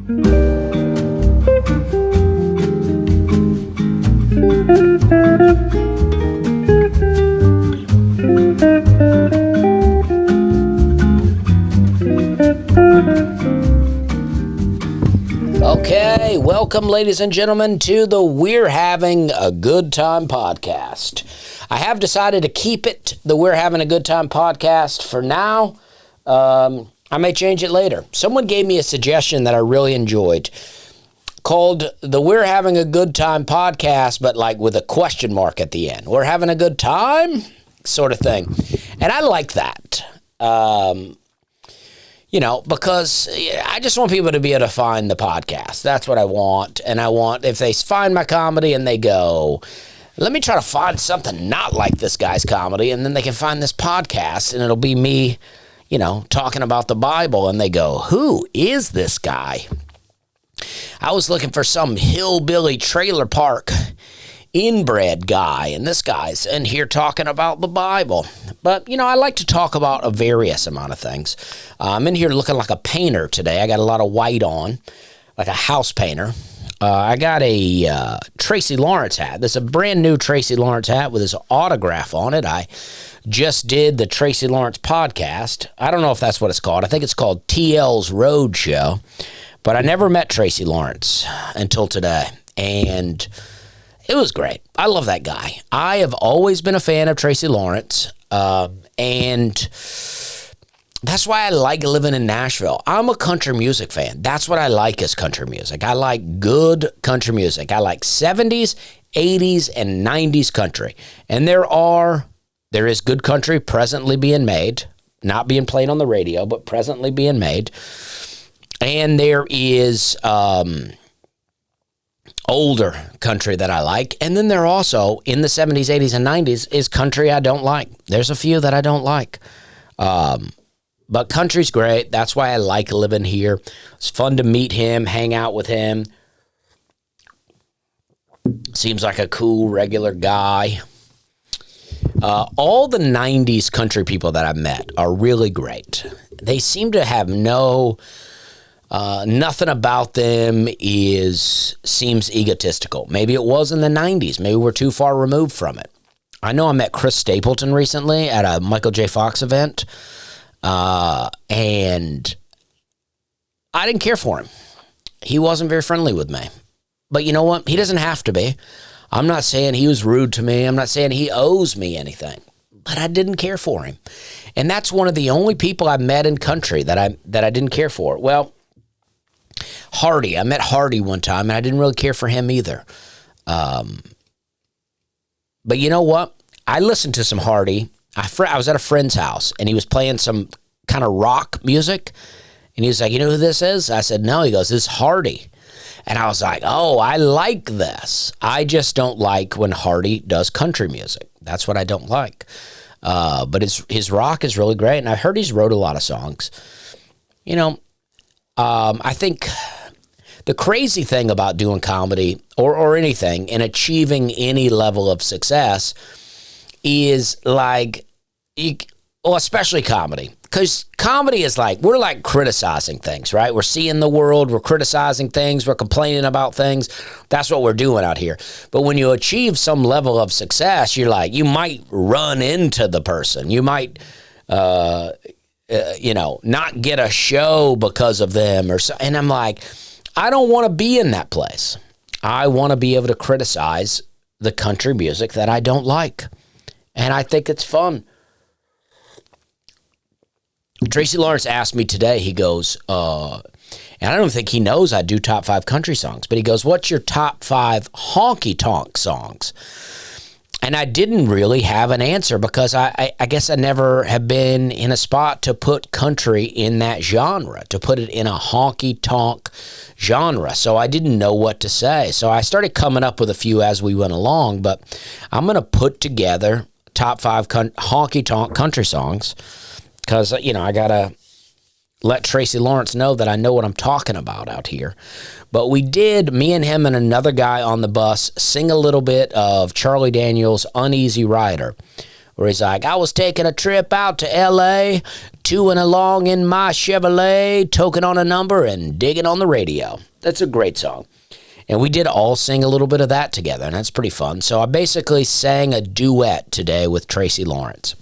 Okay, welcome, ladies and gentlemen, to the We're Having a Good Time podcast. I have decided to keep it the We're Having a Good Time podcast for now. I may change it later. Someone gave me a suggestion that I really enjoyed called the We're Having a Good Time podcast, but like with a question mark at the end. We're having a good time sort of thing. And I like that. Because I just want people to be able to find the podcast. That's what I want. And I want, if they find my comedy and they go, let me try to find something not like this guy's comedy, and then they can find this podcast, and it'll be me, talking about the Bible, and they go, who is this guy? I was looking for some hillbilly trailer park inbred guy, and this guy's in here talking about the Bible. But, I like to talk about a various amount of things. I'm in here looking like a painter today. I got a lot of white on, like a house painter. I got a Tracy Lawrence hat. This is a brand new Tracy Lawrence hat with his autograph on it. I just did the Tracy Lawrence podcast. I don't know if that's what it's called. I think it's called TL's Road Show. But I never met Tracy Lawrence until today. And it was great. I love that guy. I have always been a fan of Tracy Lawrence, and that's why I like living in Nashville. I'm a country music fan. That's what I like is country music. I like good country music. I like 70s, 80s, and 90s country. And there is good country presently being made, not being played on the radio, but presently being made. And there is older country that I like. And then there also, in the 70s, 80s, and 90s, is country I don't like. There's a few that I don't like. But country's great. That's why I like living here. It's fun to meet him, hang out with him. Seems like a cool, regular guy. All the 90s country people that I've met are really great. They seem to have nothing about them seems egotistical. Maybe it was in the 90s. Maybe we're too far removed from it. I know I met Chris Stapleton recently at a Michael J. Fox event, and I didn't care for him. He wasn't very friendly with me. But you know what? He doesn't have to be. I'm not saying he was rude to me. I'm not saying he owes me anything. But I didn't care for him. And that's one of the only people I met in country that I didn't care for. Well, Hardy. I met Hardy one time, and I didn't really care for him either. But you know what? I listened to some Hardy. I was at a friend's house, and he was playing some kind of rock music. And he was like, you know who this is? I said, no. He goes, this is Hardy. And I was like, oh, I like this. I just don't like when Hardy does country music. That's what I don't like. But his rock is really great, and I heard he's wrote a lot of songs. I think the crazy thing about doing comedy or anything and achieving any level of success is especially comedy. Because comedy is we're criticizing things, right? We're seeing the world, we're criticizing things, we're complaining about things. That's what we're doing out here. But when you achieve some level of success, you might run into the person. You might, not get a show because of them or so. And I'm like, I don't want to be in that place. I want to be able to criticize the country music that I don't like. And I think it's fun. Tracy Lawrence asked me today, he goes, and I don't think he knows I do top 5 country songs, but he goes, what's your top 5 honky-tonk songs? And I didn't really have an answer because I guess I never have been in a spot to put country in that genre, to put it in a honky-tonk genre. So I didn't know what to say. So I started coming up with a few as we went along, but I'm going to put together top 5 honky-tonk country songs because, I got to let Tracy Lawrence know that I know what I'm talking about out here. But we did, me and him and another guy on the bus, sing a little bit of Charlie Daniels' Uneasy Rider, where he's like, I was taking a trip out to L.A., tooing along in my Chevrolet, toking on a number and digging on the radio. That's a great song. And we did all sing a little bit of that together, and that's pretty fun. So I basically sang a duet today with Tracy Lawrence.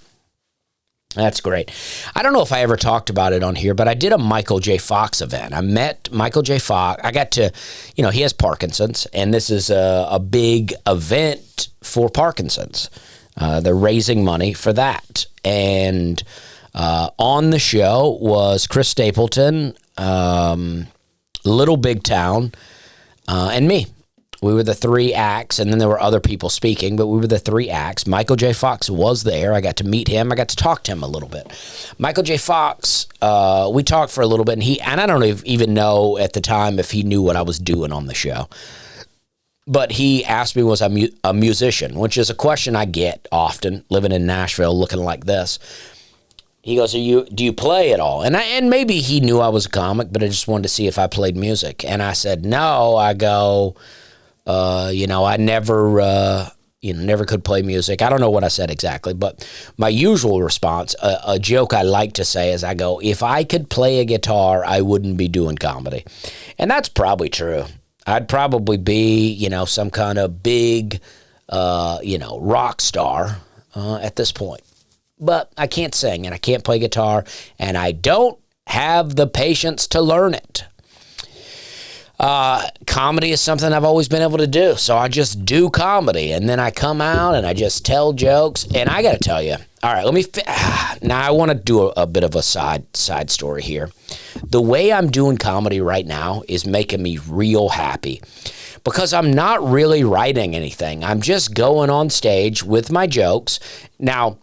That's great. I don't know if I ever talked about it on here, but I did a Michael J. Fox event. I met Michael J. Fox. I got to, he has Parkinson's, and this is a big event for Parkinson's. They're raising money for that. And on the show was Chris Stapleton, Little Big Town, and me. We were the three acts, and then there were other people speaking, but we were the three acts. Michael J. Fox was there. I got to meet him. I got to talk to him a little bit. Michael J. Fox, we talked for a little bit, and I don't even know at the time if he knew what I was doing on the show. But he asked me, was I a musician, which is a question I get often, living in Nashville, looking like this. He goes, do you play at all? And maybe he knew I was a comic, but I just wanted to see if I played music. And I said, no. I go... I never could play music. I don't know what I said exactly, but my usual response, a joke I like to say is I go, if I could play a guitar, I wouldn't be doing comedy. And that's probably true. I'd probably be, some kind of big, rock star at this point. But I can't sing and I can't play guitar and I don't have the patience to learn it. Comedy is something I've always been able to do. So I just do comedy and then I come out and I just tell jokes. And I got to tell you, all right, now I want to do a bit of a side story here. The way I'm doing comedy right now is making me real happy because I'm not really writing anything. I'm just going on stage with my jokes. Now,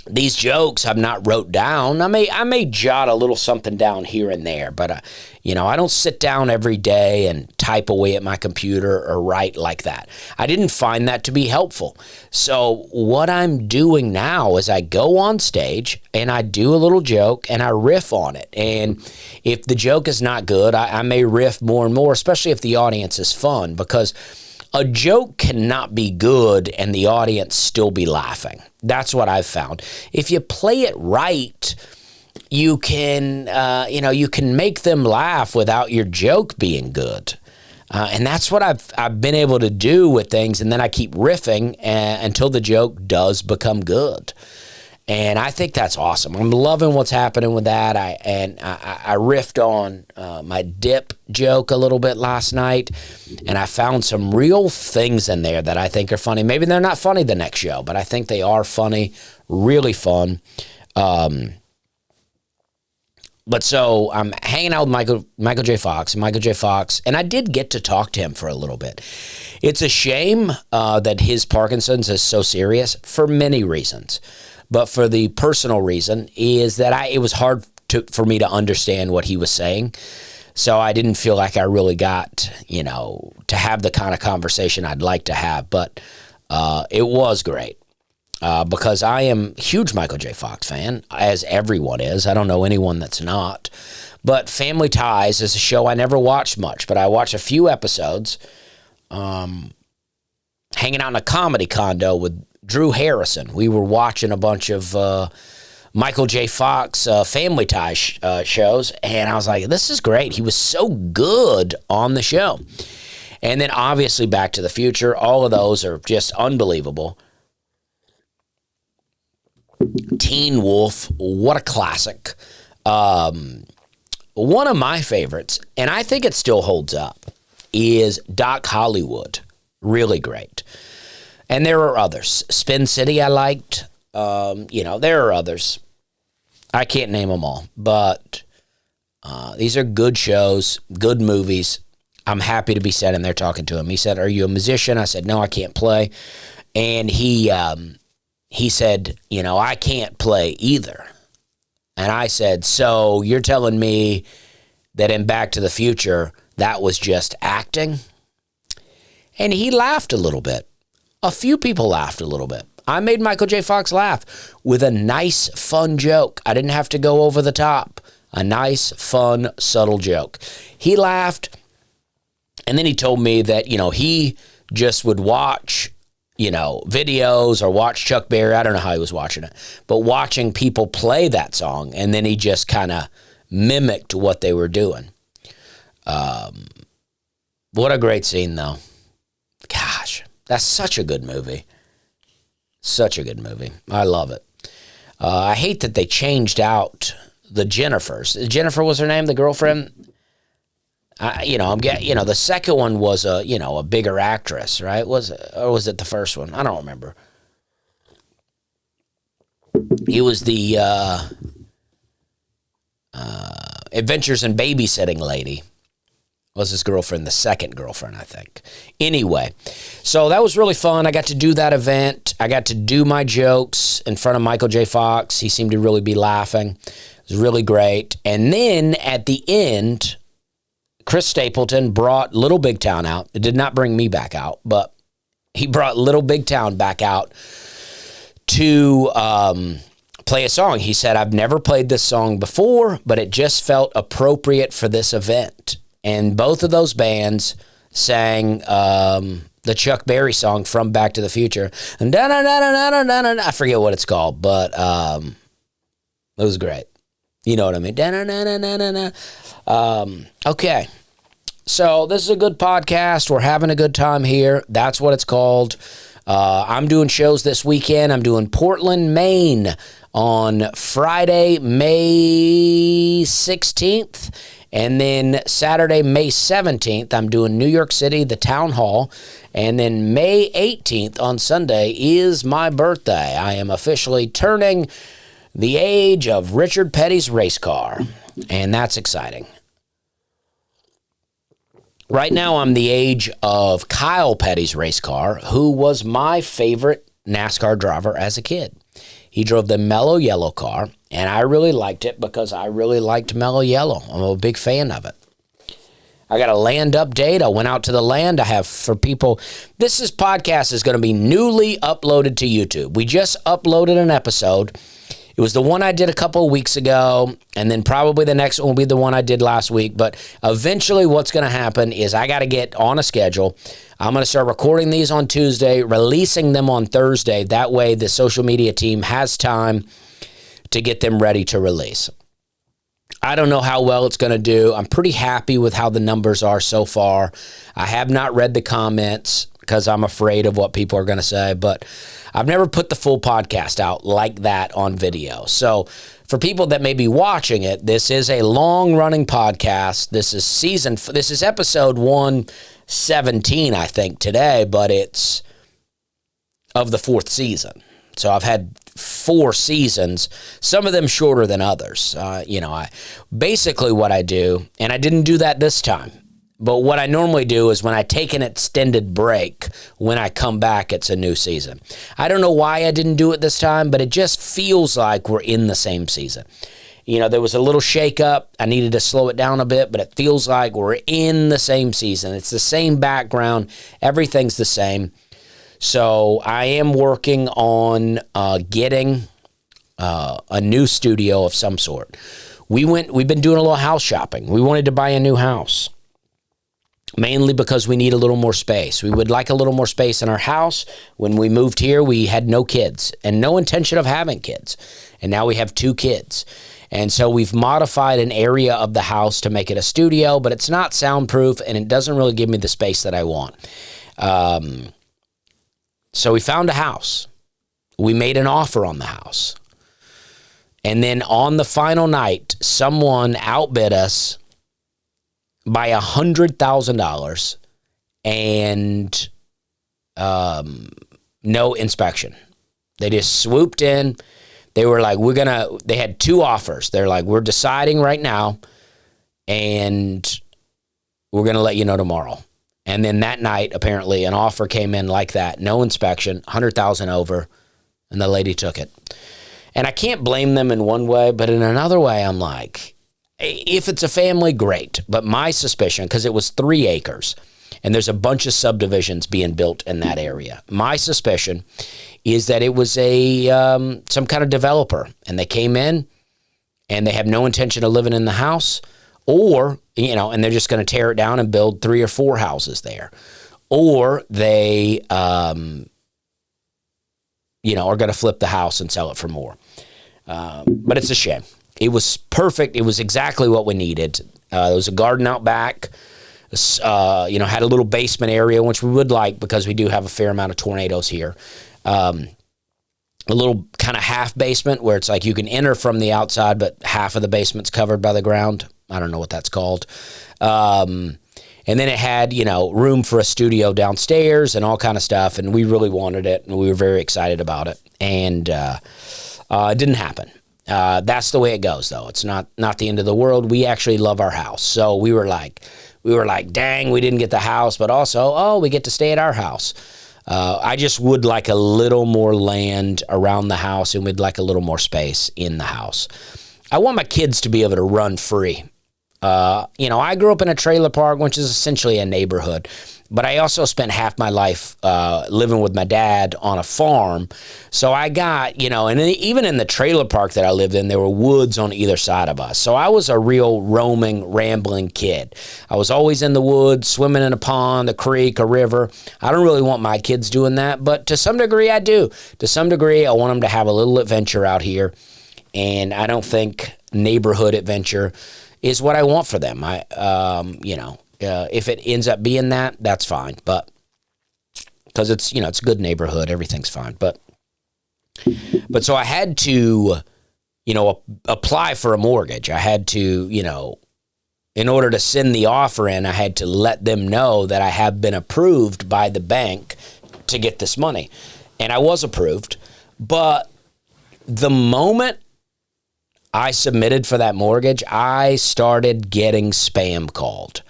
these jokes I've not wrote down. I may jot a little something down here and there, but I don't sit down every day and type away at my computer or write like that. I didn't find that to be helpful. So what I'm doing now is I go on stage and I do a little joke and I riff on it. And if the joke is not good, I may riff more and more, especially if the audience is fun, because a joke cannot be good and the audience still be laughing. That's what I've found. If you play it right, you can, you can make them laugh without your joke being good. And that's what I've been able to do with things. And then I keep riffing until the joke does become good. And I think that's awesome. I'm loving what's happening with that. I riffed on my dip joke a little bit last night, and I found some real things in there that I think are funny. Maybe they're not funny the next show, but I think they are funny, really fun. But so I'm hanging out with Michael J. Fox, and I did get to talk to him for a little bit. It's a shame that his Parkinson's is so serious for many reasons. But for the personal reason is that it was hard for me to understand what he was saying. So I didn't feel like I really got, to have the kind of conversation I'd like to have. But it was great because I am a huge Michael J. Fox fan, as everyone is. I don't know anyone that's not. But Family Ties is a show I never watched much, but I watched a few episodes hanging out in a comedy condo with Drew Harrison. We were watching a bunch of Michael J. Fox Family Ties shows, and I was like, this is great. He was so good on the show. And then obviously Back to the Future. All of those are just unbelievable. Teen Wolf, what a classic. One of my favorites, and I think it still holds up, is Doc Hollywood. Really great. And there are others. Spin City I liked. There are others. I can't name them all. But these are good shows, good movies. I'm happy to be sitting there talking to him. He said, are you a musician? I said, no, I can't play. And he said, I can't play either. And I said, so you're telling me that in Back to the Future, that was just acting? And he laughed a little bit. A few people laughed a little bit. I made Michael J. Fox laugh with a nice, fun joke. I didn't have to go over the top. A nice, fun, subtle joke. He laughed, and then he told me that, he just would watch, videos or watch Chuck Berry. I don't know how he was watching it, but watching people play that song, and then he just kind of mimicked what they were doing. What a great scene, though. Gosh, that's such a good movie. Such a good movie. I love it. I hate that they changed out the Jennifers. Jennifer was her name, the girlfriend. The second one was a bigger actress, right? Was it the first one? I don't remember. It was the Adventures in Babysitting lady. Was his girlfriend, the second girlfriend, I think. Anyway, so that was really fun. I got to do that event. I got to do my jokes in front of Michael J. Fox. He seemed to really be laughing. It was really great. And then at the end, Chris Stapleton brought Little Big Town out. It did not bring me back out, but he brought Little Big Town back out to play a song. He said, I've never played this song before, but it just felt appropriate for this event. And both of those bands sang the Chuck Berry song from Back to the Future. And I forget what it's called, but it was great. You know what I mean? Okay. So this is a good podcast. We're having a good time here. That's what it's called. I'm doing shows this weekend. I'm doing Portland, Maine on Friday, May 16th. And then Saturday, May 17th, I'm doing New York City, the Town Hall. And then May 18th on Sunday is my birthday. I am officially turning the age of Richard Petty's race car. And that's exciting. Right now, I'm the age of Kyle Petty's race car, who was my favorite NASCAR driver as a kid. He drove the Mellow Yellow car, and I really liked it because I really liked Mellow Yellow. I'm a big fan of it. I got a land update. I went out to the land. I have, for people, podcast is going to be newly uploaded to YouTube. We just uploaded an episode. It was the one I did a couple of weeks ago, and then probably the next one will be the one I did last week. But eventually what's going to happen is I got to get on a schedule. I'm going to start recording these on Tuesday, releasing them on Thursday. That way the social media team has time to get them ready to release. I don't know how well it's going to do. I'm pretty happy with how the numbers are so far. I have not read the comments because I'm afraid of what people are going to say, but I've never put the full podcast out like that on video. So for people that may be watching it, this is a long-running podcast. This is episode 117, I think, today, but it's of the fourth season. So I've had 4 seasons, some of them shorter than others. Basically what I do, and I didn't do that this time, but what I normally do is when I take an extended break, when I come back, it's a new season. I don't know why I didn't do it this time, but it just feels like we're in the same season. There was a little shakeup. I needed to slow it down a bit, but it feels like we're in the same season. It's the same background. Everything's the same. So I am working on getting a new studio of some sort. We've been doing a little house shopping. We wanted to buy a new house, mainly because we need a little more space. We would like a little more space in our house. When we moved here, we had no kids and no intention of having kids. And now we have 2 kids. And so we've modified an area of the house to make it a studio, but it's not soundproof and it doesn't really give me the space that I want. So we found a house. We made an offer on the house. And then on the final night, someone outbid us by $100,000 and no inspection. They just swooped in. They were like, they had 2 offers. They're like, we're deciding right now and we're going to let you know tomorrow. And then that night, apparently, an offer came in like that. No inspection, $100,000 over, and the lady took it. And I can't blame them in one way, but in another way, I'm like, if it's a family, great. But my suspicion, because it was 3 acres, and there's a bunch of subdivisions being built in that area. My suspicion is that it was some kind of developer, and they came in, and they have no intention of living in the house, or, and they're just going to tear it down and build 3 or 4 houses there. Or they are going to flip the house and sell it for more. But it's a shame. It was perfect. It was exactly what we needed. There was a garden out back. Had a little basement area, which we would like because we do have a fair amount of tornadoes here. A little kind of half basement where it's like you can enter from the outside, but half of the basement's covered by the ground. I don't know what that's called. And then it had, room for a studio downstairs and all kind of stuff. And we really wanted it, and we were very excited about it. And it didn't happen. That's the way it goes, though. It's not the end of the world. We actually love our house. So we were like, dang, we didn't get the house, but also, we get to stay at our house. I just would like a little more land around the house, and we'd like a little more space in the house. I want my kids to be able to run free. I grew up in a trailer park, which is essentially a neighborhood, but I also spent half my life living with my dad on a farm. So I got, and even in the trailer park that I lived in, there were woods on either side of us. So I was a real roaming, rambling kid. I was always in the woods, swimming in a pond, a creek, a river. I don't really want my kids doing that, but to some degree I do. To some degree, I want them to have a little adventure out here, and I don't think neighborhood adventure is what I want for them. If it ends up being that, that's fine. But because it's a good neighborhood, everything's fine. But so I had to, apply for a mortgage. I had to, in order to send the offer in, I had to let them know that I have been approved by the bank to get this money. And I was approved. But the moment I submitted for that mortgage, I started getting spam called.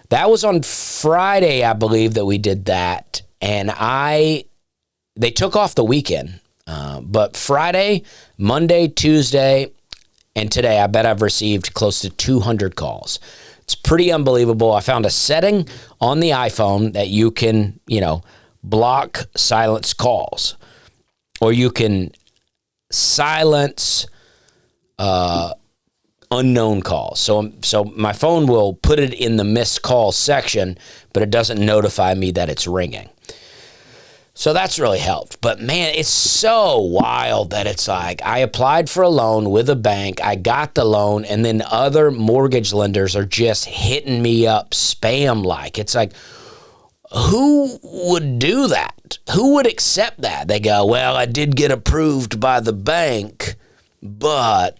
That was on Friday, I believe, that we did that. And they took off the weekend. But Friday, Monday, Tuesday, and today, I bet I've received close to 200 calls. It's pretty unbelievable. I found a setting on the iPhone that you can, block silence calls. Or you can silence unknown calls. So my phone will put it in the missed call section, but it doesn't notify me that it's ringing. So that's really helped. But man, it's so wild that it's like I applied for a loan with a bank, I got the loan, and then other mortgage lenders are just hitting me up spam-like. It's like, who would do that? Who would accept that? They go, well, I did get approved by the bank, but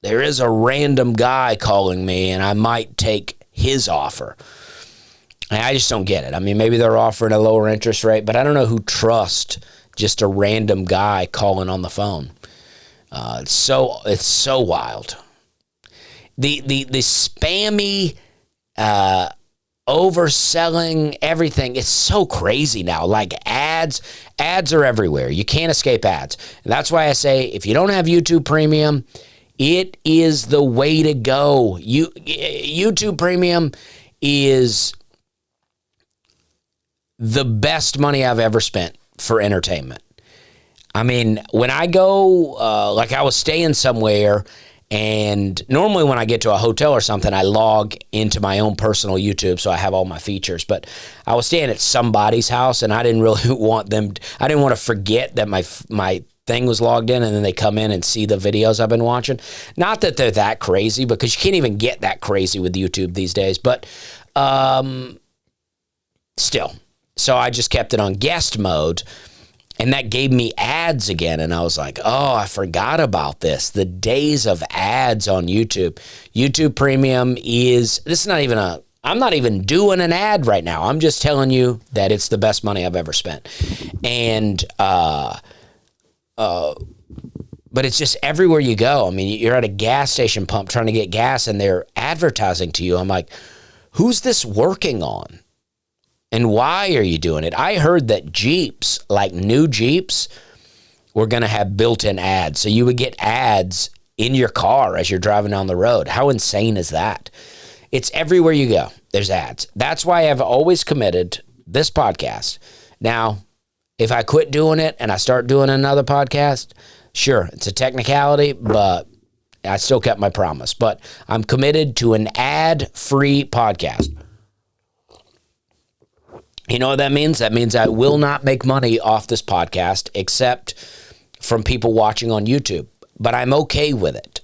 there is a random guy calling me, and I might take his offer. And I just don't get it. I mean, maybe they're offering a lower interest rate, but I don't know who trusts just a random guy calling on the phone. It's so wild. The spammy, overselling everything. It's so crazy now. Like ads are everywhere. You can't escape ads. And that's why I say if you don't have YouTube Premium, it is the way to go. YouTube Premium is the best money I've ever spent for entertainment. I mean, when I go, like I was staying somewhere, and normally when I get to a hotel or something, I log into my own personal YouTube, so I have all my features. But I was staying at somebody's house, and I didn't really want them. I didn't want to forget that my thing was logged in, and then they come in and see the videos I've been watching. Not that they're that crazy, because you can't even get that crazy with YouTube these days. But still, so I just kept it on guest mode. And that gave me ads again. And I was like, oh, I forgot about this. The days of ads on YouTube. YouTube Premium I'm not even doing an ad right now. I'm just telling you that it's the best money I've ever spent. And, but it's just everywhere you go. I mean, you're at a gas station pump trying to get gas, and they're advertising to you. I'm like, who's this working on? And why are you doing it? I heard that Jeeps, like new Jeeps, were going to have built-in ads. So you would get ads in your car as you're driving down the road. How insane is that? It's everywhere you go. There's ads. That's why I've always committed this podcast. Now, if I quit doing it and I start doing another podcast, sure, it's a technicality, but I still kept my promise. But I'm committed to an ad-free podcast. You know what that means? That means I will not make money off this podcast except from people watching on YouTube. But I'm okay with it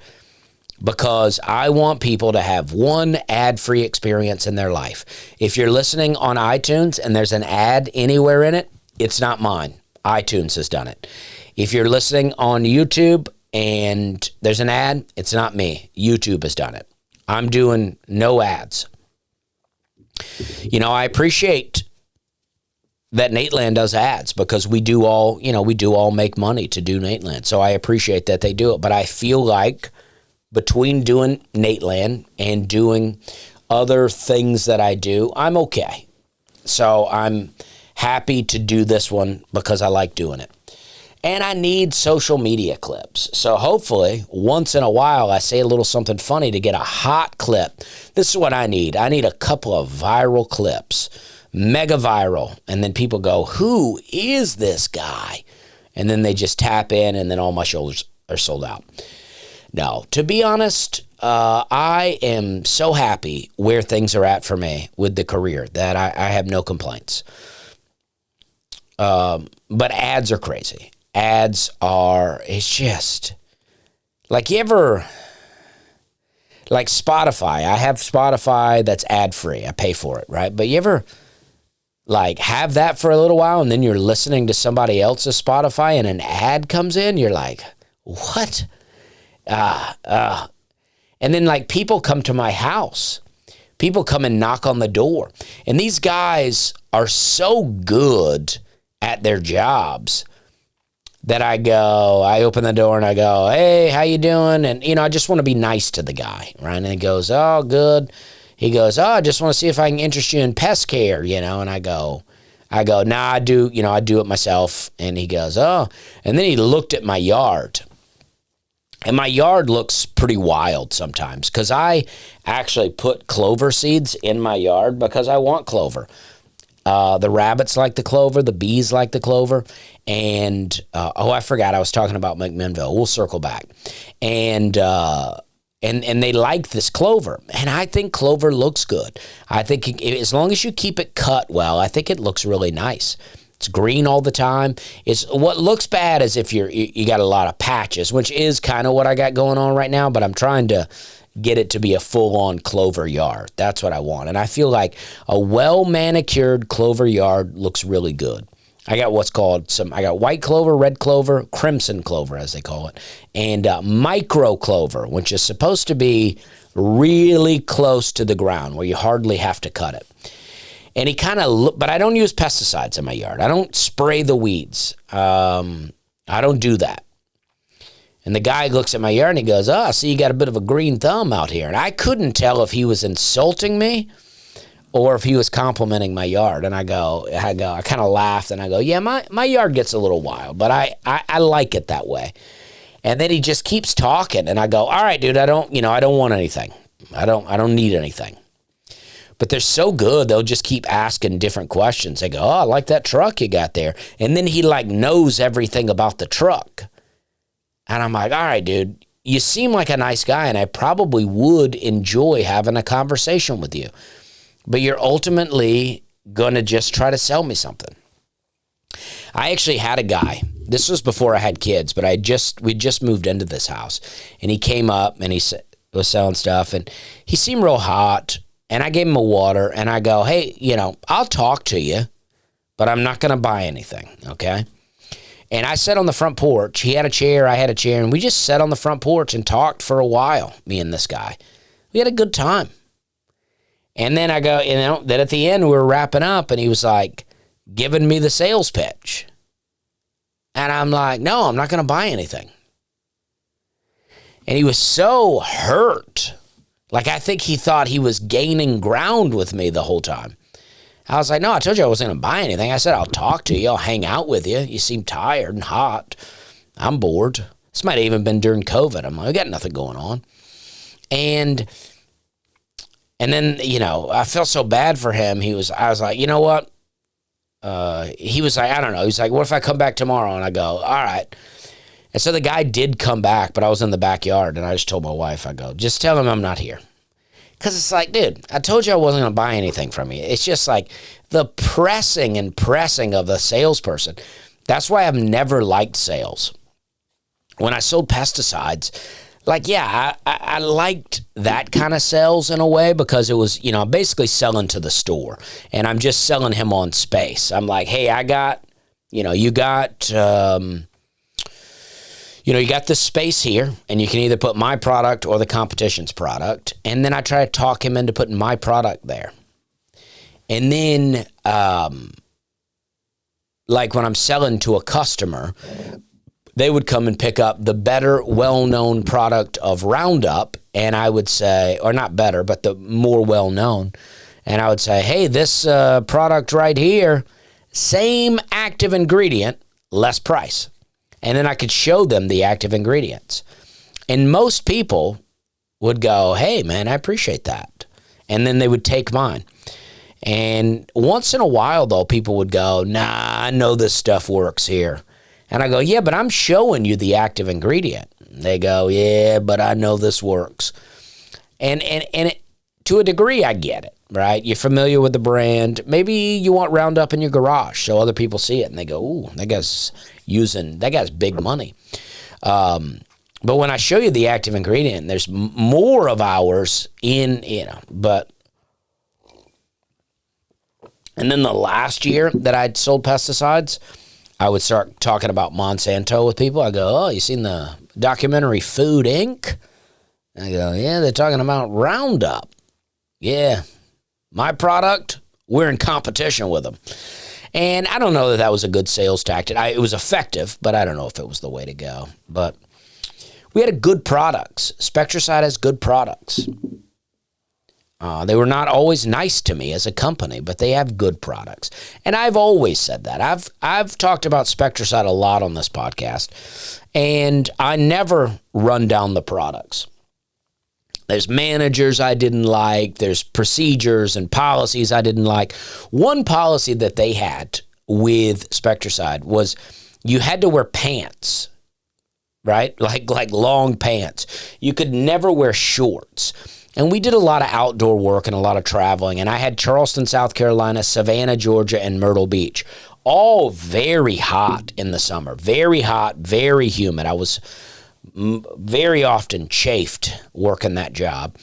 because I want people to have one ad-free experience in their life. If you're listening on iTunes and there's an ad anywhere in it, it's not mine. iTunes has done it. If you're listening on YouTube and there's an ad, it's not me. YouTube has done it. I'm doing no ads. You know, I appreciate that Nateland does ads because we do all make money to do Nateland. So I appreciate that they do it. But I feel like between doing Nateland and doing other things that I do, I'm okay. So I'm happy to do this one because I like doing it. And I need social media clips. So hopefully, once in a while, I say a little something funny to get a hot clip. This is what I need. I need a couple of viral clips. Mega viral. And then people go, who is this guy? And then they just tap in and then all my shoulders are sold out. No, to be honest, I am so happy where things are at for me with the career that I have no complaints. But ads are crazy. Ads are, it's just, like you ever, like Spotify. I have Spotify that's ad-free. I pay for it, right? But you ever, like, have that for a little while and then you're listening to somebody else's Spotify and an ad comes in? You're like, what? And then, like, people come to my house. People come and knock on the door. And these guys are so good at their jobs that I open the door and I go, hey, how you doing? And, you know, I just want to be nice to the guy, right? And he goes, oh, good. He goes, oh, I just want to see if I can interest you in pest care, you know? And I go, nah, I do it myself. And he goes, oh. And then he looked at my yard. And my yard looks pretty wild sometimes because I actually put clover seeds in my yard because I want clover. The rabbits like the clover. The bees like the clover. And, I forgot I was talking about McMinnville. We'll circle back. And they like this clover. And I think clover looks good. I think as long as you keep it cut well, I think it looks really nice. It's green all the time. It's what looks bad is if you got a lot of patches, which is kind of what I got going on right now, but I'm trying to get it to be a full-on clover yard. That's what I want. And I feel like a well-manicured clover yard looks really good. I got I got white clover, red clover, crimson clover, as they call it, and micro clover, which is supposed to be really close to the ground where you hardly have to cut it. And he kind of, but I don't use pesticides in my yard. I don't spray the weeds. I don't do that. And the guy looks at my yard and he goes, oh, I see you got a bit of a green thumb out here. And I couldn't tell if he was insulting me or if he was complimenting my yard. And I kind of laughed and I go, yeah, my yard gets a little wild, but I like it that way. And then he just keeps talking and I go, all right, dude, I don't want anything. I don't need anything. But they're so good, they'll just keep asking different questions. They go, oh, I like that truck you got there. And then he like knows everything about the truck. And I'm like, all right, dude, you seem like a nice guy and I probably would enjoy having a conversation with you. But you're ultimately going to just try to sell me something. I actually had a guy. This was before I had kids, but we just moved into this house. And he came up and he was selling stuff and he seemed real hot. And I gave him a water and I go, hey, I'll talk to you, but I'm not going to buy anything, okay? And I sat on the front porch. He had a chair, I had a chair, and we just sat on the front porch and talked for a while, me and this guy. We had a good time. And then I go, then at the end we were wrapping up and he was like giving me the sales pitch. And I'm like, no, I'm not going to buy anything. And he was so hurt. Like, I think he thought he was gaining ground with me the whole time. I was like, no, I told you I wasn't going to buy anything. I said, I'll talk to you. I'll hang out with you. You seem tired and hot. I'm bored. This might have even been during COVID. I'm like, I got nothing going on. And then, I felt so bad for him. I was like, you know what? He was like, I don't know. He's like, what if I come back tomorrow? And I go, all right. And so the guy did come back, but I was in the backyard, and I just told my wife, I go, just tell him I'm not here. Because it's like, dude, I told you I wasn't going to buy anything from you. It's just like the pressing and pressing of the salesperson. That's why I've never liked sales. When I sold pesticides, like, yeah, I liked that kind of sales in a way because it was, I'm basically selling to the store and I'm just selling him on space. I'm like, hey, I got, you got this space here and you can either put my product or the competition's product. And then I try to talk him into putting my product there. And then, like when I'm selling to a customer, they would come and pick up the better, well-known product of Roundup, and I would say, or not better, but the more well-known, and I would say, hey, this product right here, same active ingredient, less price. And then I could show them the active ingredients. And most people would go, hey, man, I appreciate that. And then they would take mine. And once in a while, though, people would go, nah, I know this stuff works here. And I go, yeah, but I'm showing you the active ingredient. They go, yeah, but I know this works. And to a degree, I get it, right? You're familiar with the brand. Maybe you want Roundup in your garage so other people see it. And they go, ooh, that guy's big money. But when I show you the active ingredient, there's more of ours in, but. And then the last year that I'd sold pesticides, I would start talking about Monsanto with people. I go, oh, you seen the documentary Food Inc.? I go, yeah, they're talking about Roundup. Yeah, my product, we're in competition with them. And I don't know that was a good sales tactic. It was effective, but I don't know if it was the way to go. But we had good products. Spectracide has good products. They were not always nice to me as a company, but they have good products. And I've always said that. I've talked about Spectracide a lot on this podcast, and I never run down the products. There's managers I didn't like. There's procedures and policies I didn't like. One policy that they had with Spectracide was you had to wear pants, right? Like long pants. You could never wear shorts. And we did a lot of outdoor work and a lot of traveling. And I had Charleston, South Carolina, Savannah, Georgia, and Myrtle Beach. All very hot in the summer. Very hot, very humid. I was very often chafed working that job.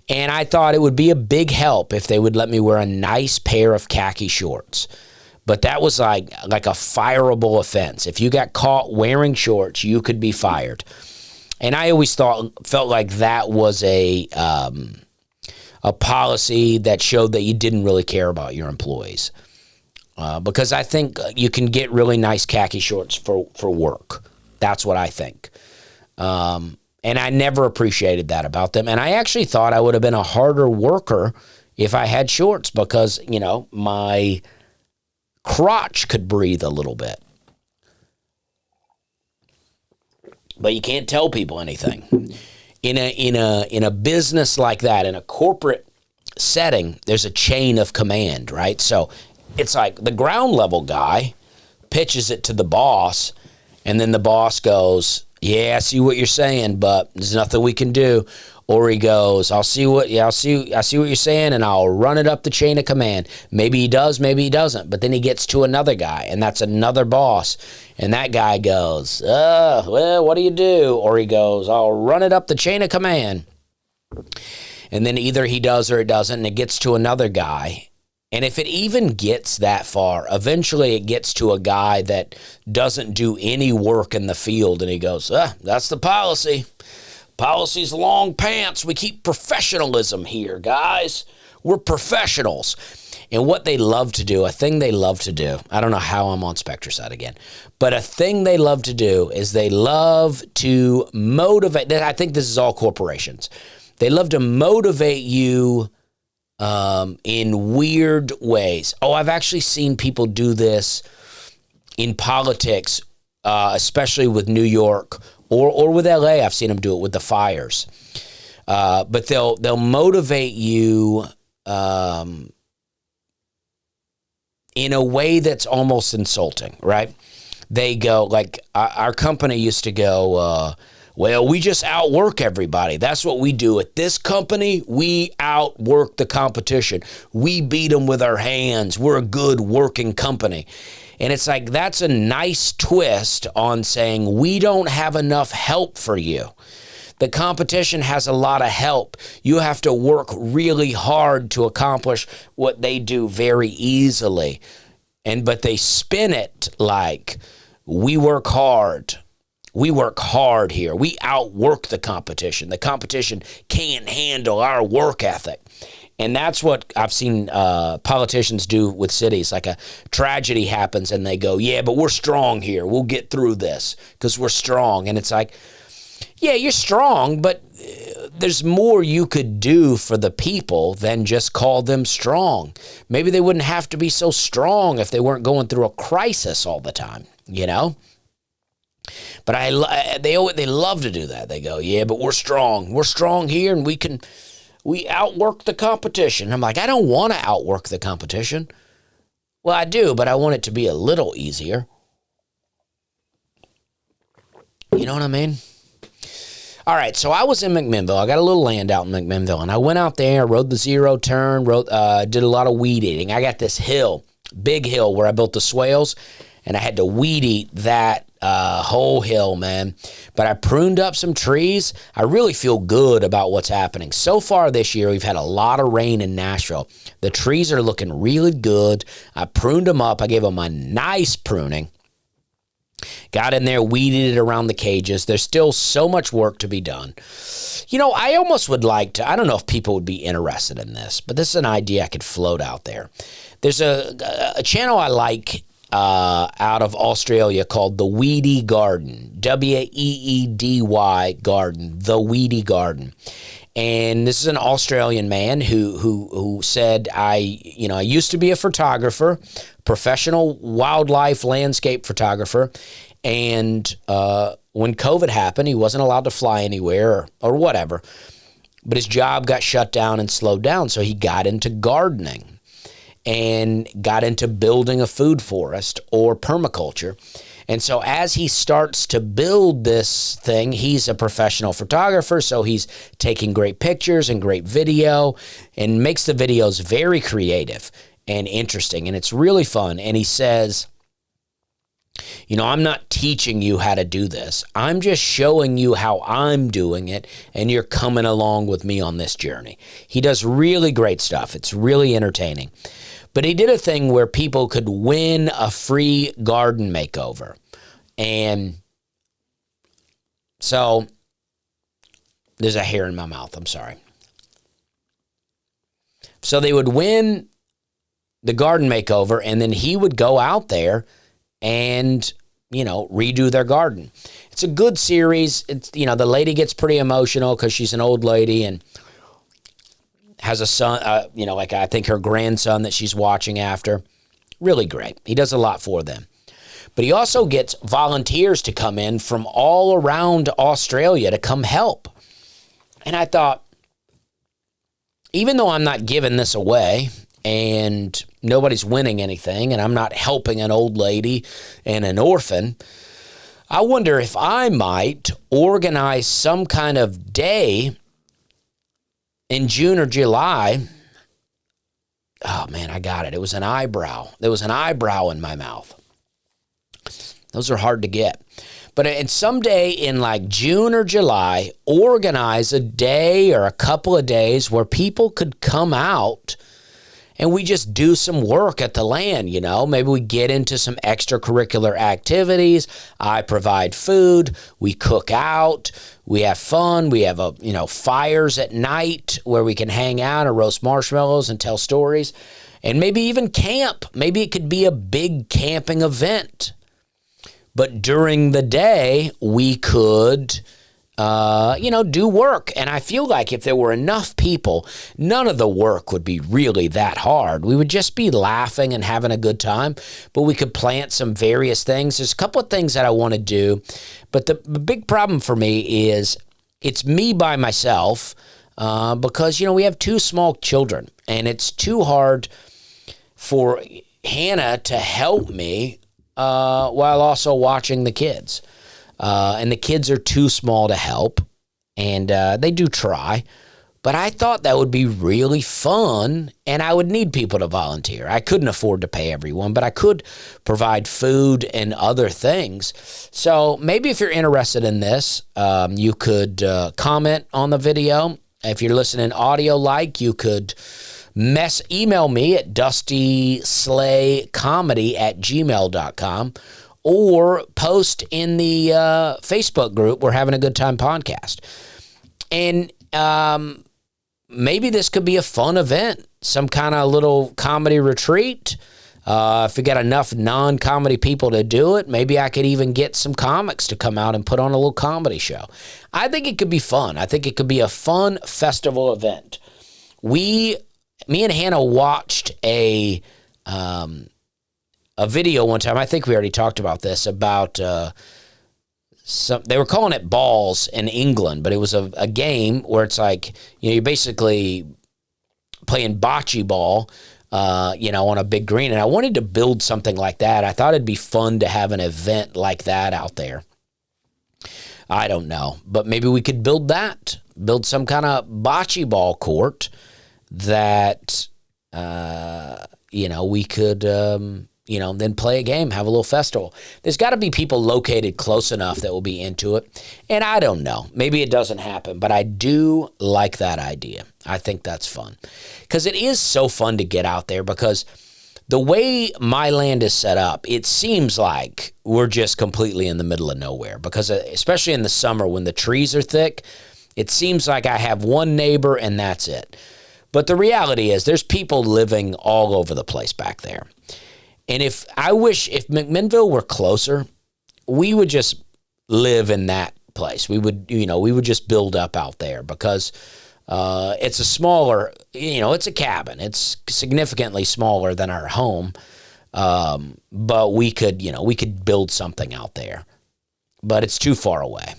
And I thought it would be a big help if they would let me wear a nice pair of khaki shorts. But that was like a fireable offense. If you got caught wearing shorts, you could be fired. And I always felt like that was a policy that showed that you didn't really care about your employees. Because I think you can get really nice khaki shorts for work. That's what I think. And I never appreciated that about them. And I actually thought I would have been a harder worker if I had shorts because, my crotch could breathe a little bit. But you can't tell people anything. In a business like that, in a corporate setting, there's a chain of command, right? So it's like the ground level guy pitches it to the boss, and then the boss goes, yeah, I see what you're saying, but there's nothing we can do. Or he goes, I see what you're saying, and I'll run it up the chain of command. Maybe he does, maybe he doesn't. But then he gets to another guy, and that's another boss. And that guy goes, well, what do you do? Or he goes, I'll run it up the chain of command. And then either he does or it doesn't, and it gets to another guy. And if it even gets that far, eventually it gets to a guy that doesn't do any work in the field, and he goes, that's the policy. Policy's long pants. We keep professionalism here, guys. We're professionals. And what they love to do, a thing they love to do, I don't know how I'm on Spectracide again, but a thing they love to do is they love to motivate. I think this is all corporations. They love to motivate you in weird ways. Oh, I've actually seen people do this in politics, especially with New York or with LA. I've seen them do it with the fires. But they'll motivate you in a way that's almost insulting, right? They go, like, our company used to go, Well, we just outwork everybody. That's what we do. At this company, we outwork the competition. We beat them with our hands. We're a good working company. And it's like, that's a nice twist on saying we don't have enough help for you. The competition has a lot of help. You have to work really hard to accomplish what they do very easily. But they spin it like we work hard. We work hard here. We outwork the competition. The competition can't handle our work ethic. And that's what I've seen politicians do with cities. Like a tragedy happens and they go, yeah, but we're strong here. We'll get through this because we're strong. And it's like, yeah, you're strong, but there's more you could do for the people than just call them strong. Maybe they wouldn't have to be so strong if they weren't going through a crisis all the time, you know? But they love to do that. They go, yeah, but we're strong. We're strong here, and we outwork the competition. I'm like, I don't want to outwork the competition. Well, I do, but I want it to be a little easier. You know what I mean? All right, so I was in McMinnville. I got a little land out in McMinnville, and I went out there, rode the zero turn, did a lot of weed eating. I got this hill, big hill, where I built the swales, and I had to weed eat that whole hill, man. But I pruned up some trees. I really feel good about what's happening. So far this year, we've had a lot of rain in Nashville. The trees are looking really good. I pruned them up. I gave them a nice pruning. Got in there, weeded it around the cages. There's still so much work to be done. You know, I almost would like to, I don't know if people would be interested in this, but this is an idea I could float out there. There's a channel I like out of Australia called The Weedy Garden, Weedy Garden, The Weedy Garden. And this is an Australian man who said, I used to be a photographer, professional wildlife landscape photographer. And when COVID happened, he wasn't allowed to fly anywhere or whatever. But his job got shut down and slowed down. So he got into gardening and got into building a food forest or permaculture. And so as he starts to build this thing, he's a professional photographer, so he's taking great pictures and great video and makes the videos very creative and interesting, and it's really fun. And he says, you know, I'm not teaching you how to do this. I'm just showing you how I'm doing it, and you're coming along with me on this journey. He does really great stuff. It's really entertaining. But he did a thing where people could win a free garden makeover. And so, there's a hair in my mouth, I'm sorry. So they would win the garden makeover, and then he would go out there and, redo their garden. It's a good series. It's, the lady gets pretty emotional because she's an old lady and has a son, I think her grandson that she's watching after. Really great. He does a lot for them. But he also gets volunteers to come in from all around Australia to come help. And I thought, even though I'm not giving this away and nobody's winning anything and I'm not helping an old lady and an orphan, I wonder if I might organize some kind of day in June or July. Oh, man, I got it. It was an eyebrow. There was an eyebrow in my mouth. Those are hard to get. But someday in like June or July, organize a day or a couple of days where people could come out and we just do some work at the land, Maybe we get into some extracurricular activities. I provide food. We cook out. We have fun. We have, fires at night where we can hang out and roast marshmallows and tell stories. And maybe even camp. Maybe it could be a big camping event. But during the day, we could, do work. And I feel like if there were enough people, none of the work would be really that hard. We would just be laughing and having a good time. But we could plant some various things. There's a couple of things that I want to do. But the big problem for me is it's me by myself because, we have 2 small children. And it's too hard for Hannah to help me while also watching the kids. and the kids are too small to help, and they do try. But I thought that would be really fun, and I would need people to volunteer. I couldn't afford to pay everyone, but I could provide food and other things. So maybe if you're interested in this, you could comment on the video. If you're listening audio you could email me at dustyslaycomedy@gmail.com or post in the Facebook group, We're Having a Good Time Podcast. And maybe this could be a fun event, some kind of little comedy retreat. If we got enough non-comedy people to do it, maybe I could even get some comics to come out and put on a little comedy show. I think it could be fun. I think it could be a fun festival event. Me and Hannah watched a video one time. I think we already talked about this, about they were calling it balls in England, but it was a game where it's like, you're basically playing bocce ball, on a big green. And I wanted to build something like that. I thought it'd be fun to have an event like that out there. I don't know, but maybe we could build some kind of bocce ball court that, we could, then play a game, have a little festival. There's got to be people located close enough that will be into it. And I don't know. Maybe it doesn't happen, but I do like that idea. I think that's fun. Because it is so fun to get out there, because the way my land is set up, it seems like we're just completely in the middle of nowhere. Because especially in the summer when the trees are thick, it seems like I have one neighbor and that's it. But the reality is there's people living all over the place back there. And if McMinnville were closer, we would just live in that place. We would just build up out there, because it's a smaller, it's a cabin. It's significantly smaller than our home. But we could build something out there. But it's too far away.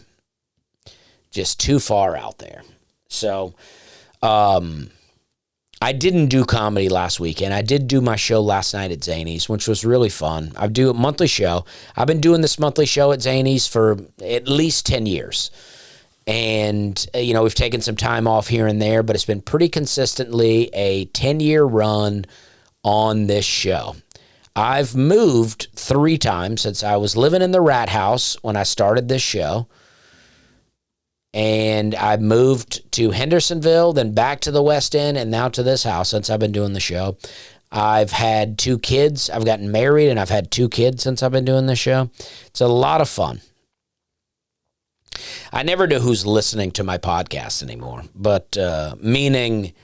Just too far out there. So, I didn't do comedy last weekend. I did do my show last night at Zany's, which was really fun. I do a monthly show. I've been doing this monthly show at Zany's for at least 10 years. And, we've taken some time off here and there, but it's been pretty consistently a 10-year run on this show. I've moved 3 times since I was living in the Rat House when I started this show. And I moved to Hendersonville, then back to the West End, and now to this house since I've been doing the show. I've had 2 kids. I've gotten married, and I've had 2 kids since I've been doing the show. It's a lot of fun. I never know who's listening to my podcast anymore, but meaning,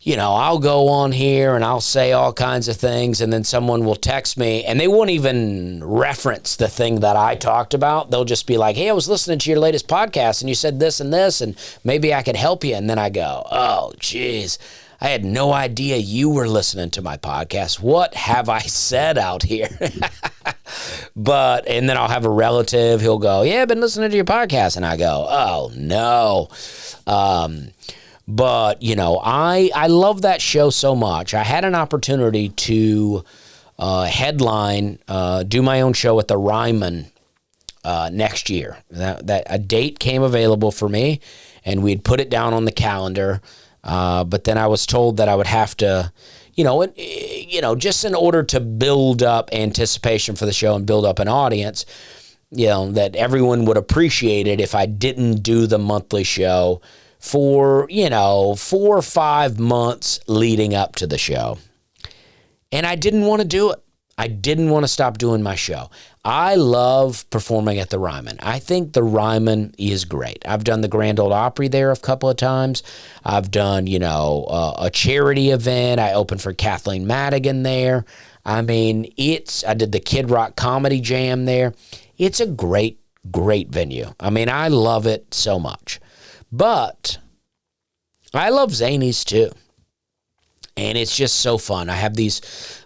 I'll go on here and I'll say all kinds of things, and then someone will text me and they won't even reference the thing that I talked about. They'll just be like, hey, I was listening to your latest podcast and you said this and this, and maybe I could help you. And then I go, oh, geez, I had no idea you were listening to my podcast. What have I said out here? And then I'll have a relative. He'll go, yeah, I've been listening to your podcast. And I go, oh, no. But, I love that show so much. I had an opportunity to headline, do my own show at the Ryman next year. That a date came available for me, and we'd put it down on the calendar. But then I was told that I would have to, just in order to build up anticipation for the show and build up an audience, that everyone would appreciate it if I didn't do the monthly show for, 4 or 5 months leading up to the show. And I didn't want to do it. I didn't want to stop doing my show. I love performing at the Ryman. I think the Ryman is great. I've done the Grand Ole Opry there a couple of times. I've done, a charity event. I opened for Kathleen Madigan there. I mean, I did the Kid Rock Comedy Jam there. It's a great, great venue. I mean, I love it so much. But I love Zany's too. And it's just so fun. I have these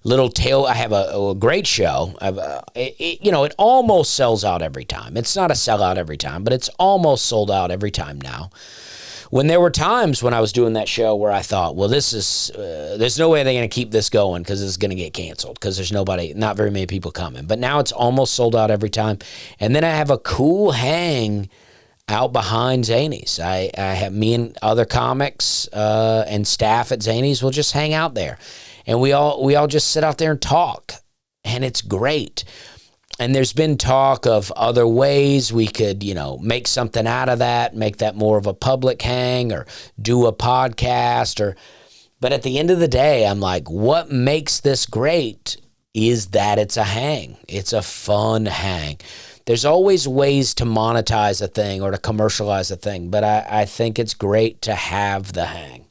I have a great show. It almost sells out every time. It's not a sellout every time, but it's almost sold out every time now. when there were times when I was doing that show where I thought, well, this is, there's no way they're going to keep this going because it's going to get canceled because there's not very many people coming. But now it's almost sold out every time. And then I have a cool hang out behind Zanies. I have me and other comics and staff at Zanies will just hang out there. And we all just sit out there and talk. And it's great. And there's been talk of other ways we could, make something out of that, make that more of a public hang or do a podcast but at the end of the day, I'm like, what makes this great is that it's a hang. It's a fun hang. There's always ways to monetize a thing or to commercialize a thing, but I think it's great to have the hang.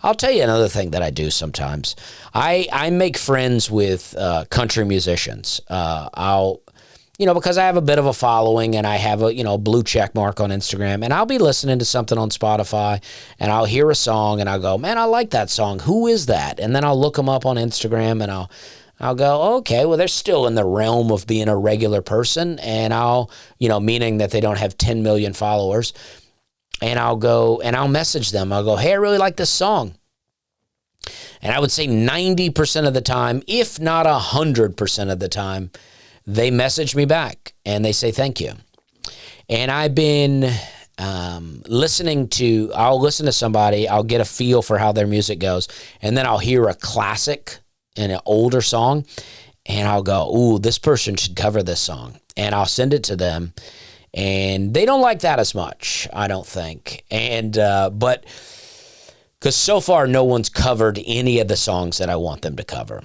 I'll tell you another thing that I do sometimes. I make friends with country musicians. Because I have a bit of a following and I have a, blue check mark on Instagram, and I'll be listening to something on Spotify and I'll hear a song and I'll go, man, I like that song. Who is that? And then I'll look them up on Instagram and I'll go, okay, well, they're still in the realm of being a regular person, and meaning that they don't have 10 million followers. And I'll go and I'll message them. I'll go, hey, I really like this song. And I would say 90% of the time, if not 100% of the time, they message me back and they say thank you. And I've been I'll listen to somebody, I'll get a feel for how their music goes, and then I'll hear a classic and an older song, and I'll go, ooh, this person should cover this song. And I'll send it to them, and they don't like that as much, I don't think. And but because so far no one's covered any of the songs that I want them to cover.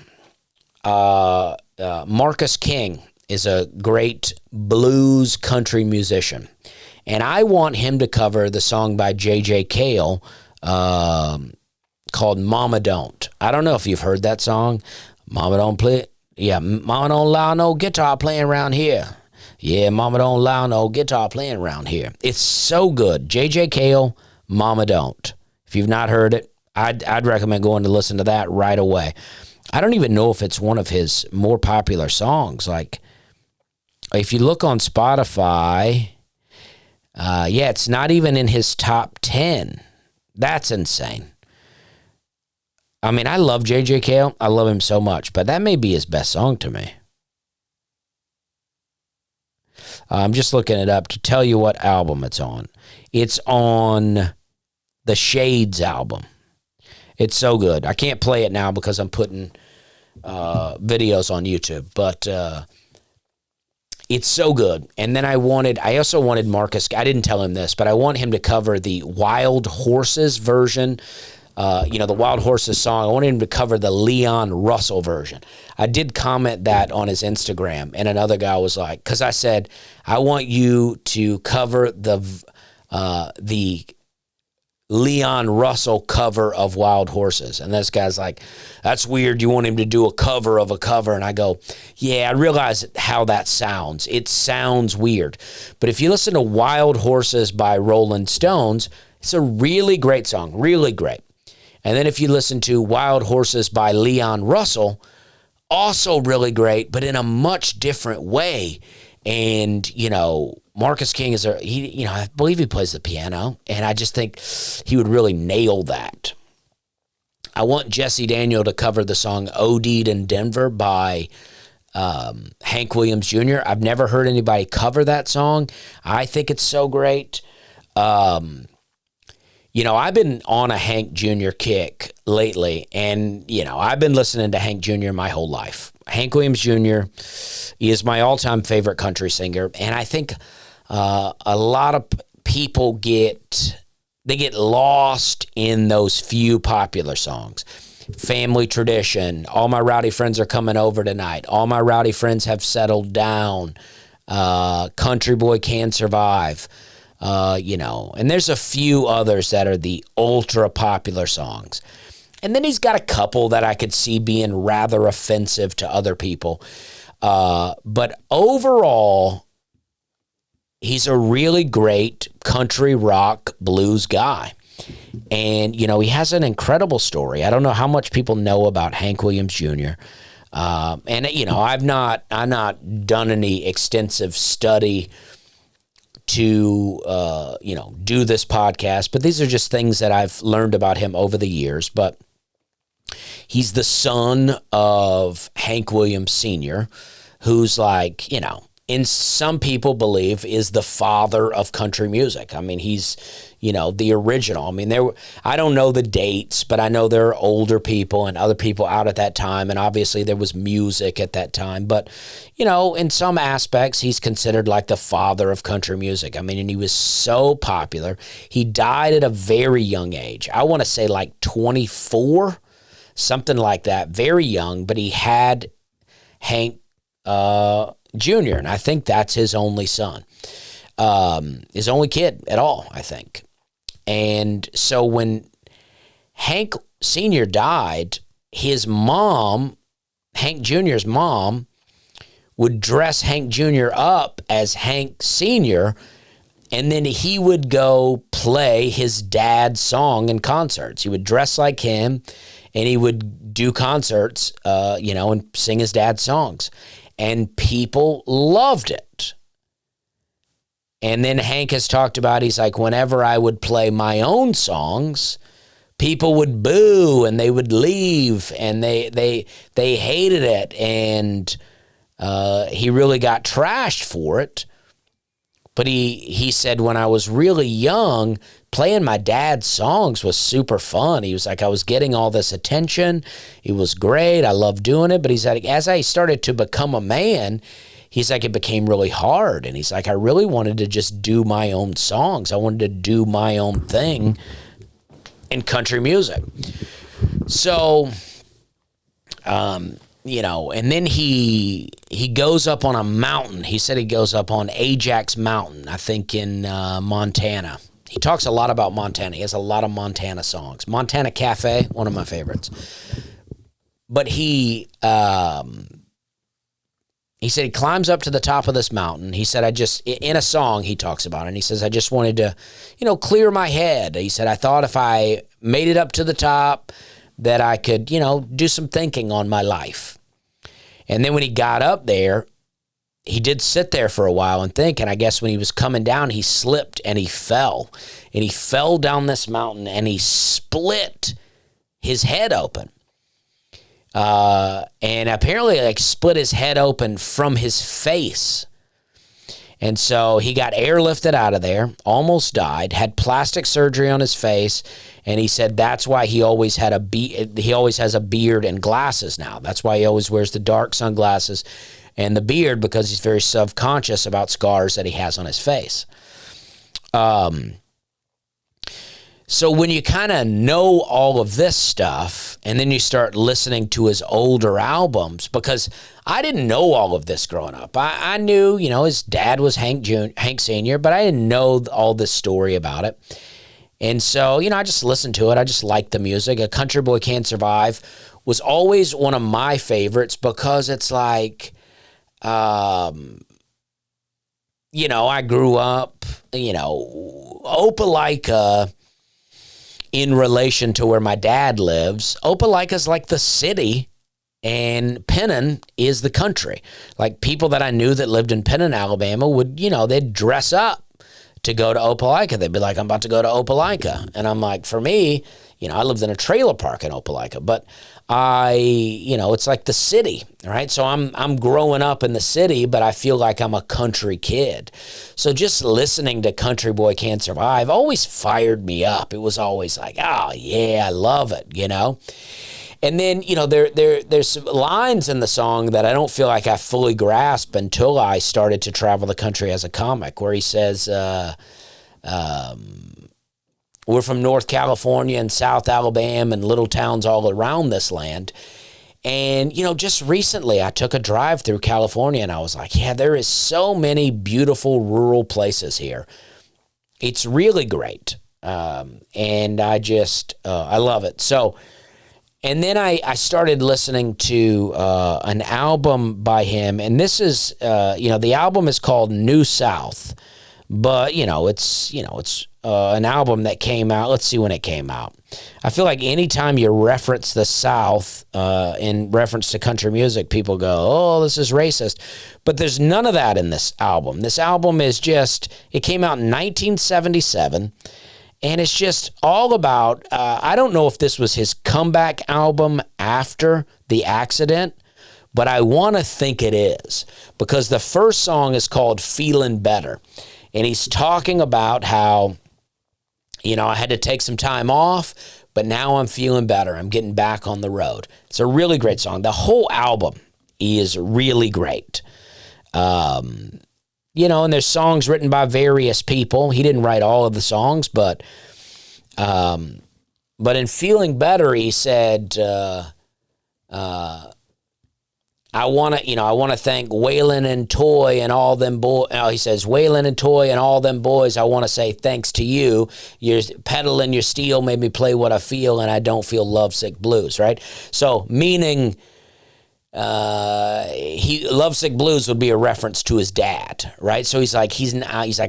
Marcus King is a great blues country musician, and I want him to cover the song by J.J. Cale called Mama Don't. I don't know if you've heard that song. Mama don't allow no guitar playing around here. Yeah, Mama don't allow no guitar playing around here. It's so good. J.J. Cale, Mama Don't. If you've not heard it, I'd recommend going to listen to that right away. I don't even know if it's one of his more popular songs. Like, if you look on Spotify, it's not even in his top 10. That's insane. I mean, I love J.J. Cale. I love him so much, but that may be his best song to me. I'm just looking it up to tell you what album it's on. It's on the Shades album. It's so good. I can't play it now because I'm putting videos on YouTube, but it's so good. And then I also wanted Marcus, I didn't tell him this, but I want him to cover the Wild Horses version, the Wild Horses song. I wanted him to cover the Leon Russell version. I did comment that on his Instagram, and another guy was like, because I said, I want you to cover the Leon Russell cover of Wild Horses. And this guy's like, that's weird. You want him to do a cover of a cover? And I go, yeah, I realize how that sounds. It sounds weird. But if you listen to Wild Horses by Rolling Stones, it's a really great song, really great. And then if you listen to Wild Horses by Leon Russell, also really great, but in a much different way. And, Marcus King I believe he plays the piano, and I just think he would really nail that. I want Jesse Daniel to cover the song OD'd in Denver by Hank Williams Jr. I've never heard anybody cover that song. I think it's so great. I've been on a Hank Jr. kick lately, and, I've been listening to Hank Jr. my whole life. Hank Williams Jr. is my all-time favorite country singer, and I think a lot of people get lost in those few popular songs. Family Tradition, All My Rowdy Friends Are Coming Over Tonight, All My Rowdy Friends Have Settled Down, Country Boy Can Survive, and there's a few others that are the ultra popular songs. And then he's got a couple that I could see being rather offensive to other people. But overall, he's a really great country rock blues guy. And, he has an incredible story. I don't know how much people know about Hank Williams Jr. I've not done any extensive study to, do this podcast. But these are just things that I've learned about him over the years. But he's the son of Hank Williams Sr., who's like, and some people believe is the father of country music. I mean, he's, the original. I mean, I don't know the dates, but I know there are older people and other people out at that time. And obviously there was music at that time. But, in some aspects, he's considered like the father of country music. I mean, and he was so popular. He died at a very young age. I want to say like 24, something like that. Very young, but he had Hank Jr., and I think that's his only son, his only kid at all, I think. And so when Hank Sr. died, his mom, Hank Jr.'s mom, would dress Hank Jr. up as Hank Sr., and then he would go play his dad's song in concerts. He would dress like him, and he would do concerts, and sing his dad's songs. And people loved it. And then Hank has talked about, he's like, whenever I would play my own songs, people would boo and they would leave, and they hated it. And he really got trashed for it. But he said, when I was really young, playing my dad's songs was super fun. He was like, I was getting all this attention. It was great. I loved doing it. But he's like, as I started to become a man, he's like, it became really hard. And he's like, I really wanted to just do my own songs. I wanted to do my own thing in country music. So, and then he goes up on a mountain. He said he goes up on Ajax Mountain, I think in Montana. He talks a lot about Montana. He has a lot of Montana songs. Montana Cafe, one of my favorites. But he said he climbs up to the top of this mountain. He said, in a song he talks about it, and he says, I just wanted to, clear my head. He said, I thought if I made it up to the top that I could, do some thinking on my life. And then when he got up there, he did sit there for a while and think, and I guess when he was coming down, he slipped and he fell. And he fell down this mountain and he split his head open. And apparently split his head open from his face. And so he got airlifted out of there, almost died, had plastic surgery on his face, and he said that's why he always has a beard and glasses now. That's why he always wears the dark sunglasses and the beard, because he's very self-conscious about scars that he has on his face. So when you kind of know all of this stuff, and then you start listening to his older albums, because I didn't know all of this growing up. I knew, his dad was Hank Sr., but I didn't know all this story about it. And so, I just listened to it. I just liked the music. A Country Boy Can't Survive was always one of my favorites, because it's like, I grew up, Opelika, in relation to where my dad lives, Opelika's like the city, and Pennon is the country. Like, people that I knew that lived in Pennon, Alabama would, they'd dress up to go to Opelika. They'd be like, I'm about to go to Opelika. And I'm like, for me, I lived in a trailer park in Opelika, but it's like the city, right? So I'm growing up in the city, but I feel like I'm a country kid. So just listening to Country Boy Can't Survive always fired me up. It was always like, oh yeah, I love it, And then, there's lines in the song that I don't feel like I fully grasped until I started to travel the country as a comic, where he says, we're from North California and South Alabama and little towns all around this land. And, just recently I took a drive through California, and I was like, yeah, there is so many beautiful rural places here. It's really great. And I just, I love it. So, and then I started listening to an album by him, and this is, the album is called New South, but, it's an album that came out. Let's see when it came out. I feel like anytime you reference the South in reference to country music, people go, oh, this is racist. But there's none of that in this album. This album is just, it came out in 1977, and it's just all about, I don't know if this was his comeback album after the accident, but I want to think it is, because the first song is called Feeling Better. And he's talking about how, I had to take some time off, but now I'm feeling better. I'm getting back on the road. It's a really great song. The whole album is really great. And there's songs written by various people. He didn't write all of the songs, but in Feeling Better, he said, I want to thank Waylon and Toy and all them boys. He says, Waylon and Toy and all them boys, I want to say thanks to you. Your pedal and your steel made me play what I feel, and I don't feel lovesick blues, right? So, meaning lovesick blues would be a reference to his dad, right? So he's like,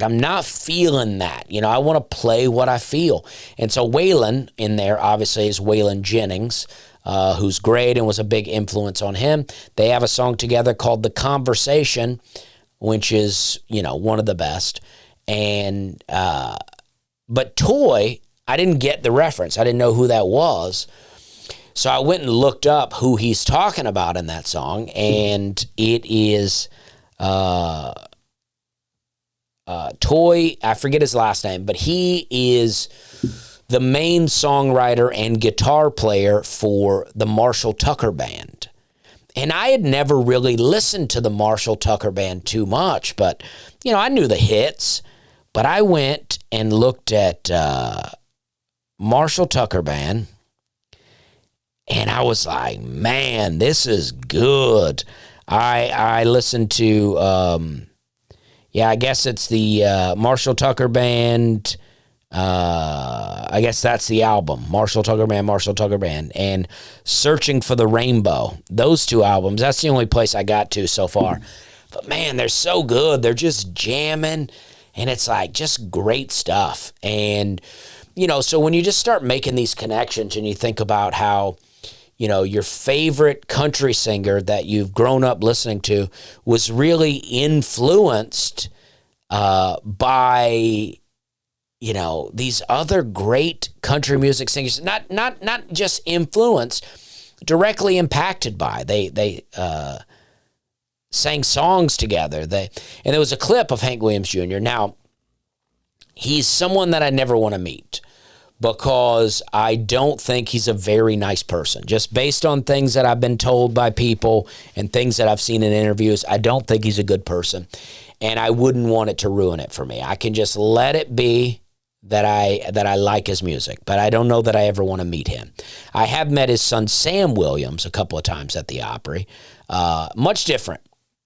I'm not feeling that. I want to play what I feel. And so Waylon in there, obviously, is Waylon Jennings, who's great and was a big influence on him. They have a song together called The Conversation, which is, one of the best. And, but Toy, I didn't get the reference. I didn't know who that was. So I went and looked up who he's talking about in that song, and it is Toy, I forget his last name, but he is the main songwriter and guitar player for the Marshall Tucker Band. And I had never really listened to the Marshall Tucker Band too much, but, I knew the hits. But I went and looked at Marshall Tucker Band, and I was like, man, this is good. I listened to, I guess it's the Marshall Tucker Band. I guess that's the album, Marshall Tucker Band, and Searching for the Rainbow. Those two albums, that's the only place I got to so far. But man, they're so good. They're just jamming, and it's like just great stuff. And, so when you just start making these connections and you think about how, your favorite country singer that you've grown up listening to was really influenced by these other great country music singers, not just influenced, directly impacted by. They sang songs together. And there was a clip of Hank Williams Jr. Now, he's someone that I never want to meet because I don't think he's a very nice person. Just based on things that I've been told by people and things that I've seen in interviews, I don't think he's a good person. And I wouldn't want it to ruin it for me. I can just let it be that I like his music, but I don't know that I ever want to meet him. I have met his son Sam Williams a couple of times at the Opry. Much different,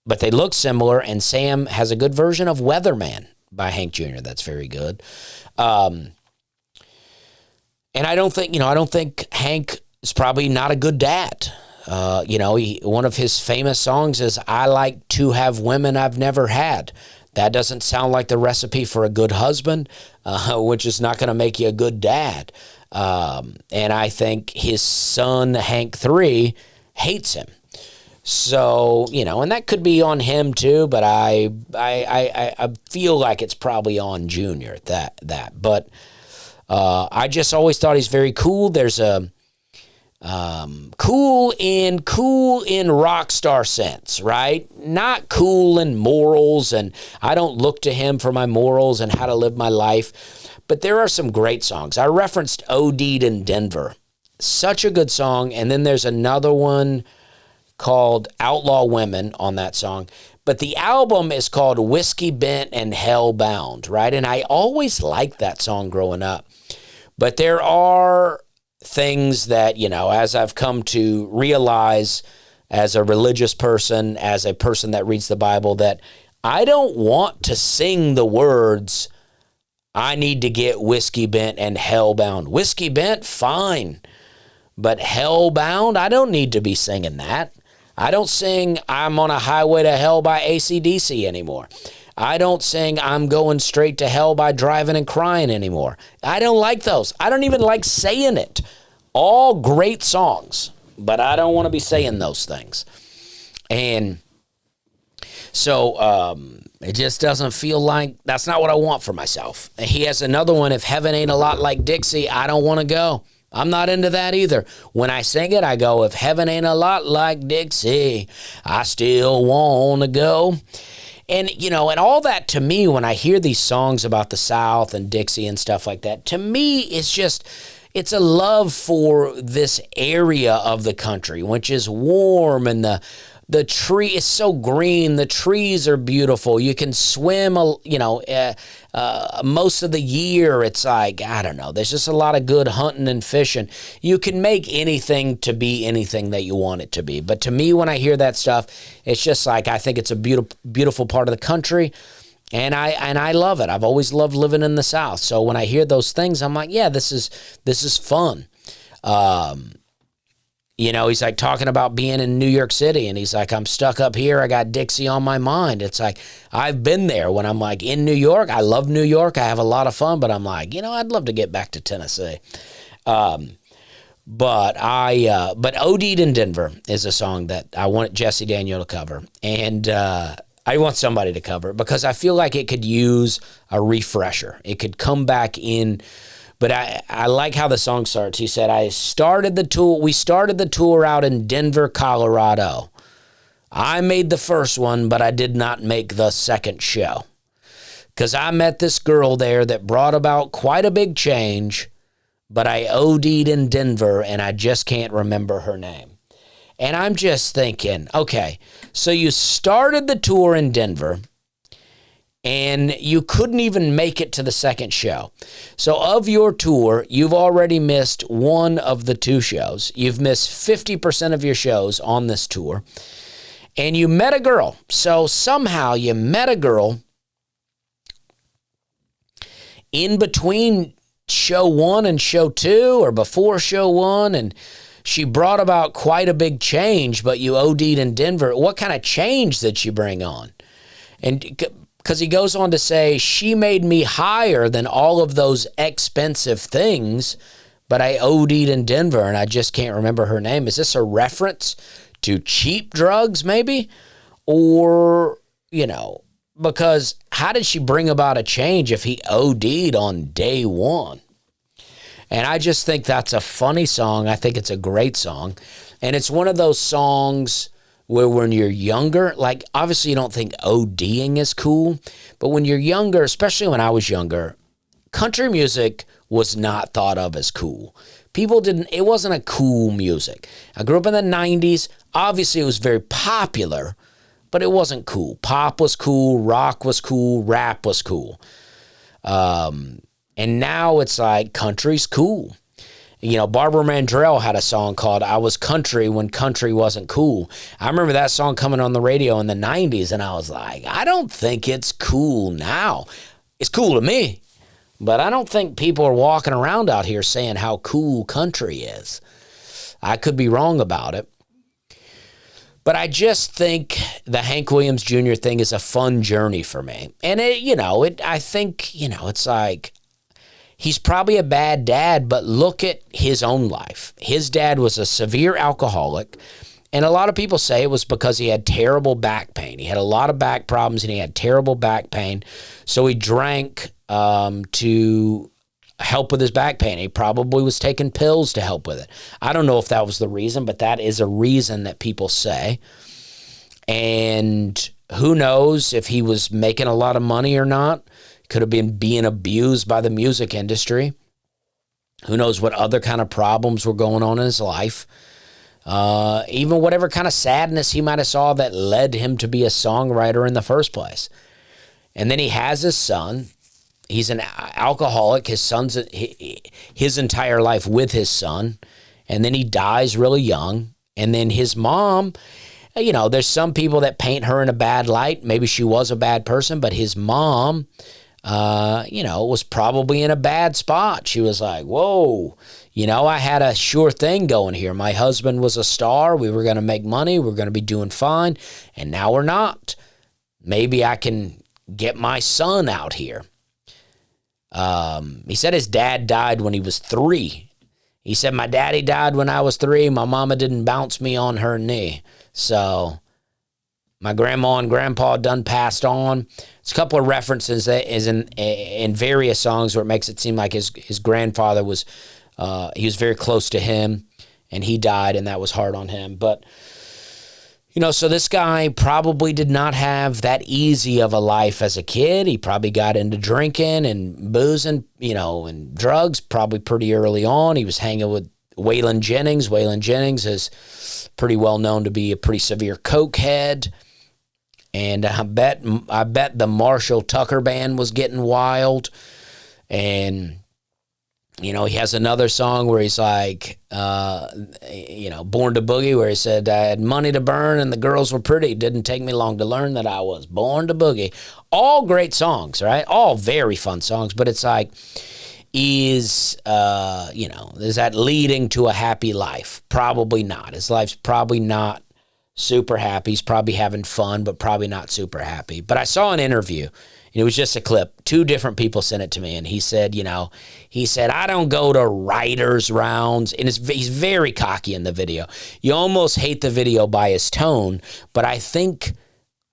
but they look similar, and Sam has a good version of Weatherman by Hank Jr. That's very good. And I don't think Hank is probably not a good dad. One of his famous songs is "I like to have women I've never had." That doesn't sound like the recipe for a good husband, which is not going to make you a good dad. And I think his son, Hank 3, hates him. So, and that could be on him too, but I feel like it's probably on Junior, that. But I just always thought he's very cool. There's a cool in rock star sense, right? Not cool in morals, and I don't look to him for my morals and how to live my life. But there are some great songs. I referenced OD'd in Denver. Such a good song. And then there's another one called Outlaw Women on that song. But the album is called Whiskey Bent and Hellbound, right? And I always liked that song growing up. But there are things that, as I've come to realize as a religious person, as a person that reads the Bible, that I don't want to sing the words, I need to get whiskey bent and hellbound. Whiskey bent, fine. But hellbound, I don't need to be singing that. I don't sing I'm on a Highway to Hell by AC/DC anymore. I don't sing I'm going straight to hell by driving and crying anymore. I don't like those. I don't even like saying it. All great songs, but I don't want to be saying those things. And so it just doesn't feel like, that's not what I want for myself. He has another one, if heaven ain't a lot like Dixie, I don't want to go. I'm not into that either. When I sing it, I go, if heaven ain't a lot like Dixie, I still want to go. And, and all that to me, when I hear these songs about the South and Dixie and stuff like that, to me, it's a love for this area of the country, which is warm, and the tree is so green. The trees are beautiful. You can swim, most of the year. It's like, I don't know. There's just a lot of good hunting and fishing. You can make anything to be anything that you want it to be. But to me, when I hear that stuff, it's just like, I think it's a beautiful, beautiful part of the country. And I love it. I've always loved living in the South. So when I hear those things, I'm like, yeah, this is fun. He's like talking about being in New York City, and he's like, I'm stuck up here. I got Dixie on my mind. It's like, I've been there when I'm like in New York. I love New York. I have a lot of fun, but I'm like, I'd love to get back to Tennessee. But OD'd in Denver is a song that I want Jesse Daniel to cover. And, I want somebody to cover it because I feel like it could use a refresher. It could come back in. But I like how the song starts. He said, we started the tour out in Denver, Colorado. I made the first one, but I did not make the second show. Because I met this girl there that brought about quite a big change, but I OD'd in Denver, and I just can't remember her name. And I'm just thinking, okay, so you started the tour in Denver, and you couldn't even make it to the second show. So of your tour, you've already missed one of the two shows. You've missed 50% of your shows on this tour. And you met a girl. So somehow you met a girl in between show 1 and show 2, or before show 1, and she brought about quite a big change, but you OD'd in Denver. What kind of change did she bring on? And because he goes on to say, she made me higher than all of those expensive things, but I OD'd in Denver, and I just can't remember her name. Is this a reference to cheap drugs, maybe? Or, because how did she bring about a change if he OD'd on day one? And I just think that's a funny song. I think it's a great song. And it's one of those songs where when you're younger, like obviously you don't think ODing is cool, but when you're younger, especially when I was younger, country music was not thought of as cool. It wasn't a cool music. I grew up in the 90s. Obviously it was very popular, but it wasn't cool. Pop was cool, rock was cool, rap was cool. And now it's like country's cool. Barbara Mandrell had a song called I Was Country When Country Wasn't Cool. I remember that song coming on the radio in the 90s, and I was like, I don't think it's cool now. It's cool to me, but I don't think people are walking around out here saying how cool country is. I could be wrong about it. But I just think the Hank Williams Jr. thing is a fun journey for me. And I think, it's like, he's probably a bad dad, but look at his own life. His dad was a severe alcoholic, and a lot of people say it was because he had terrible back pain. He had a lot of back problems, and he had terrible back pain, so he drank to help with his back pain. He probably was taking pills to help with it. I don't know if that was the reason, but that is a reason that people say. And who knows if he was making a lot of money or not. Could have been being abused by the music industry. Who knows what other kind of problems were going on in his life. Even whatever kind of sadness he might have saw that led him to be a songwriter in the first place. And then he has his son. He's an alcoholic. His son's his entire life with his son. And then he dies really young. And then his mom, there's some people that paint her in a bad light. Maybe she was a bad person, but his mom, was probably in a bad spot. She was like, whoa, I had a sure thing going here. My husband was a star. We were going to make money. We were going to be doing fine. And now we're not. Maybe I can get my son out here. He said his dad died when he was 3. He said, my daddy died when I was 3. My mama didn't bounce me on her knee. So my grandma and grandpa done passed on. There's a couple of references that is in various songs where it makes it seem like his grandfather was, he was very close to him, and he died, and that was hard on him. But, so this guy probably did not have that easy of a life as a kid. He probably got into drinking and boozing, and drugs probably pretty early on. He was hanging with Waylon Jennings. Waylon Jennings is pretty well known to be a pretty severe cokehead. And I bet the Marshall Tucker band was getting wild. And, he has another song where he's like, Born to Boogie, where he said, I had money to burn and the girls were pretty. Didn't take me long to learn that I was born to boogie. All great songs, right? All very fun songs. But it's like, is that leading to a happy life? Probably not. His life's probably not super happy. He's probably having fun, but probably not super happy. But I saw an interview. It was just a clip. 2 different people sent it to me, and he said, I don't go to writers' rounds, and he's very cocky in the video. You almost hate the video by his tone, but I think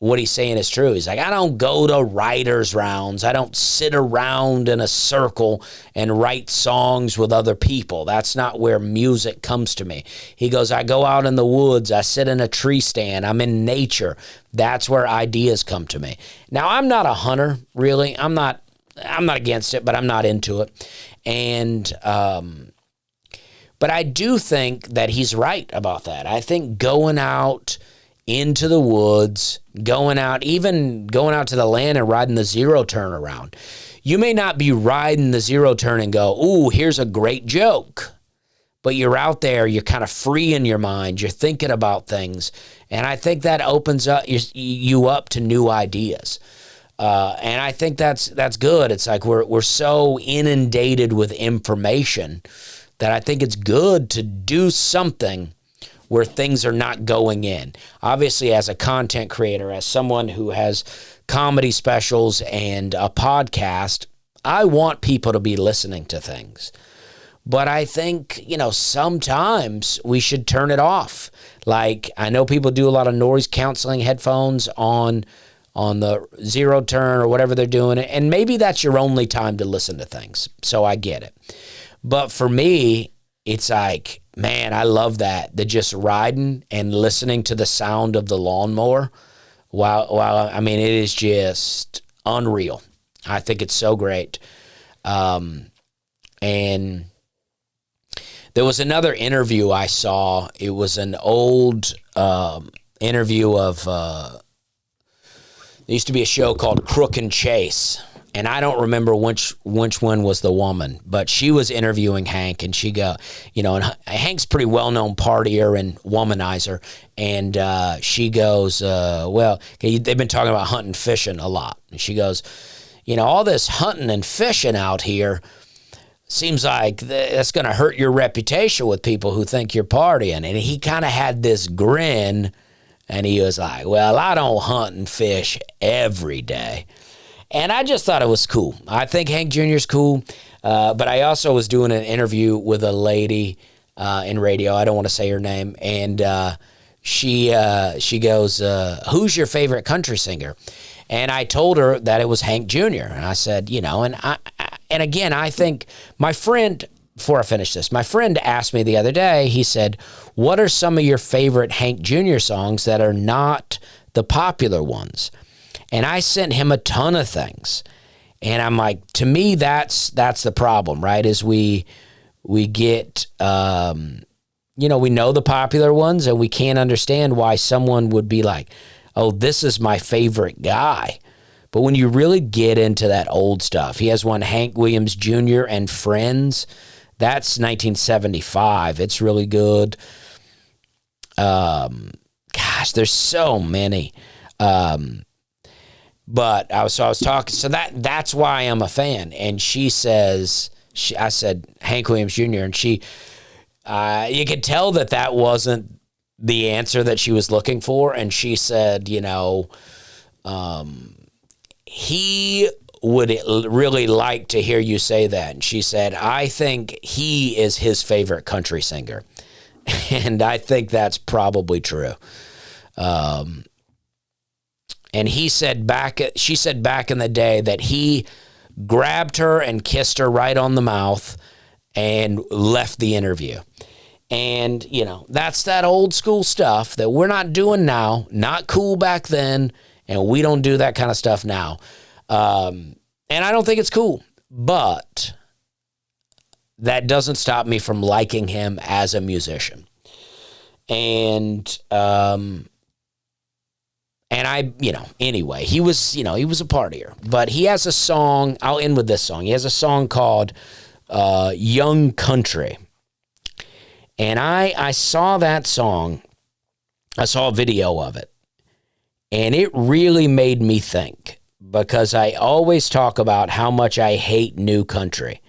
what he's saying is true. He's like, I don't go to writers' rounds. I don't sit around in a circle and write songs with other people. That's not where music comes to me. He goes, I go out in the woods. I sit in a tree stand. I'm in nature. That's where ideas come to me. Now, I'm not a hunter, really. I'm not against it, but I'm not into it. And, but I do think that he's right about that. I think going out into the woods, going out to the land and riding the zero turn around. You may not be riding the zero turn and go, ooh, here's a great joke. But you're out there, you're kind of free in your mind, you're thinking about things. And I think that opens up you up to new ideas. And I think that's good. It's like we're so inundated with information that I think it's good to do something where things are not going in. Obviously, as a content creator, as someone who has comedy specials and a podcast, I want people to be listening to things. But I think, sometimes we should turn it off. Like, I know people do a lot of noise canceling headphones on the zero turn or whatever they're doing, and maybe that's your only time to listen to things. So I get it. But for me, it's like, man, I love that. The just riding and listening to the sound of the lawnmower. Wow, I mean, it is just unreal. I think it's so great. And there was another interview I saw. It was an old interview of, there used to be a show called Crook and Chase. And I don't remember which one was the woman, but she was interviewing Hank, and she go, and Hank's pretty well-known partier and womanizer, and she goes, they've been talking about hunting, fishing a lot. And she goes, all this hunting and fishing out here seems like that's going to hurt your reputation with people who think you're partying. And he kind of had this grin, and he was like, well, I don't hunt and fish every day. And I just thought it was cool. I think Hank Jr. is cool. But I also was doing an interview with a lady in radio. I don't want to say her name. And she goes, who's your favorite country singer? And I told her that it was Hank Jr. And I said, and again, I think my friend, before I finish this, my friend asked me the other day, he said, what are some of your favorite Hank Jr. songs that are not the popular ones? And I sent him a ton of things. And I'm like, to me, that's the problem, right? Is we get, we know the popular ones, and we can't understand why someone would be like, oh, this is my favorite guy. But when you really get into that old stuff, he has one, Hank Williams Jr. and Friends. That's 1975. It's really good. Gosh, there's so many. But I was talking, so that's why I'm a fan. And she says, I said Hank Williams Jr. and she, you could tell that wasn't the answer that she was looking for. And she said, he would really like to hear you say that. And she said, I think he is his favorite country singer. And I think that's probably true. And she said back in the day that he grabbed her and kissed her right on the mouth and left the interview. And, you know, that's that old school stuff that we're not doing now, not cool back then, and we don't do that kind of stuff now. And I don't think it's cool, but that doesn't stop me from liking him as a musician. And I, you know, anyway, he was a partier, but he has a song. I'll end with this song. He has a song called Young Country. And I saw that song. I saw a video of it. And it really made me think, because I always talk about how much I hate new country.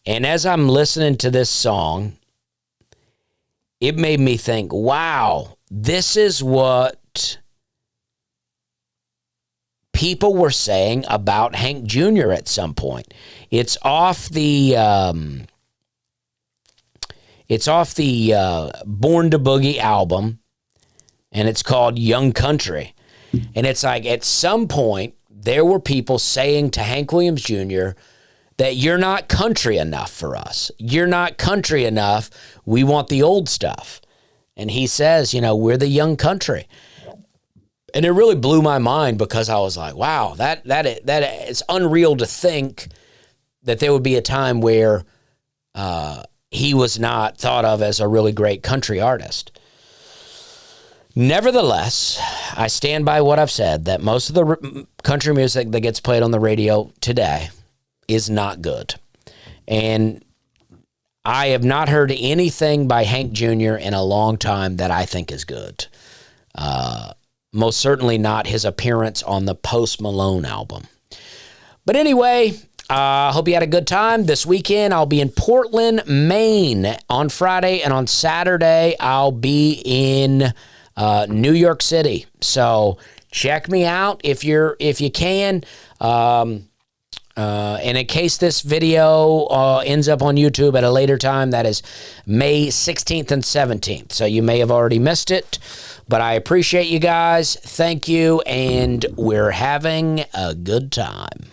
And as I'm listening to this song, it made me think, wow, this is what people were saying about Hank Jr. at some point. It's off the Born to Boogie album, and it's called Young Country. And it's like, at some point, there were people saying to Hank Williams Jr. that you're not country enough for us. You're not country enough. We want the old stuff. And he says, you know, we're the young country. And it really blew my mind, because I was like, wow, that it's unreal to think that there would be a time where he was not thought of as a really great country artist. Nevertheless, I stand by what I've said, that most of the country music that gets played on the radio today is not good. And I have not heard anything by Hank Jr. in a long time that I think is good. Most certainly not his appearance on the Post Malone album. But anyway, I hope you had a good time. This weekend, I'll be in Portland, Maine on Friday, and on Saturday, I'll be in New York City. So check me out if you can. And in case this video ends up on YouTube at a later time, that is May 16th and 17th. So you may have already missed it, but I appreciate you guys. Thank you, and we're having a good time.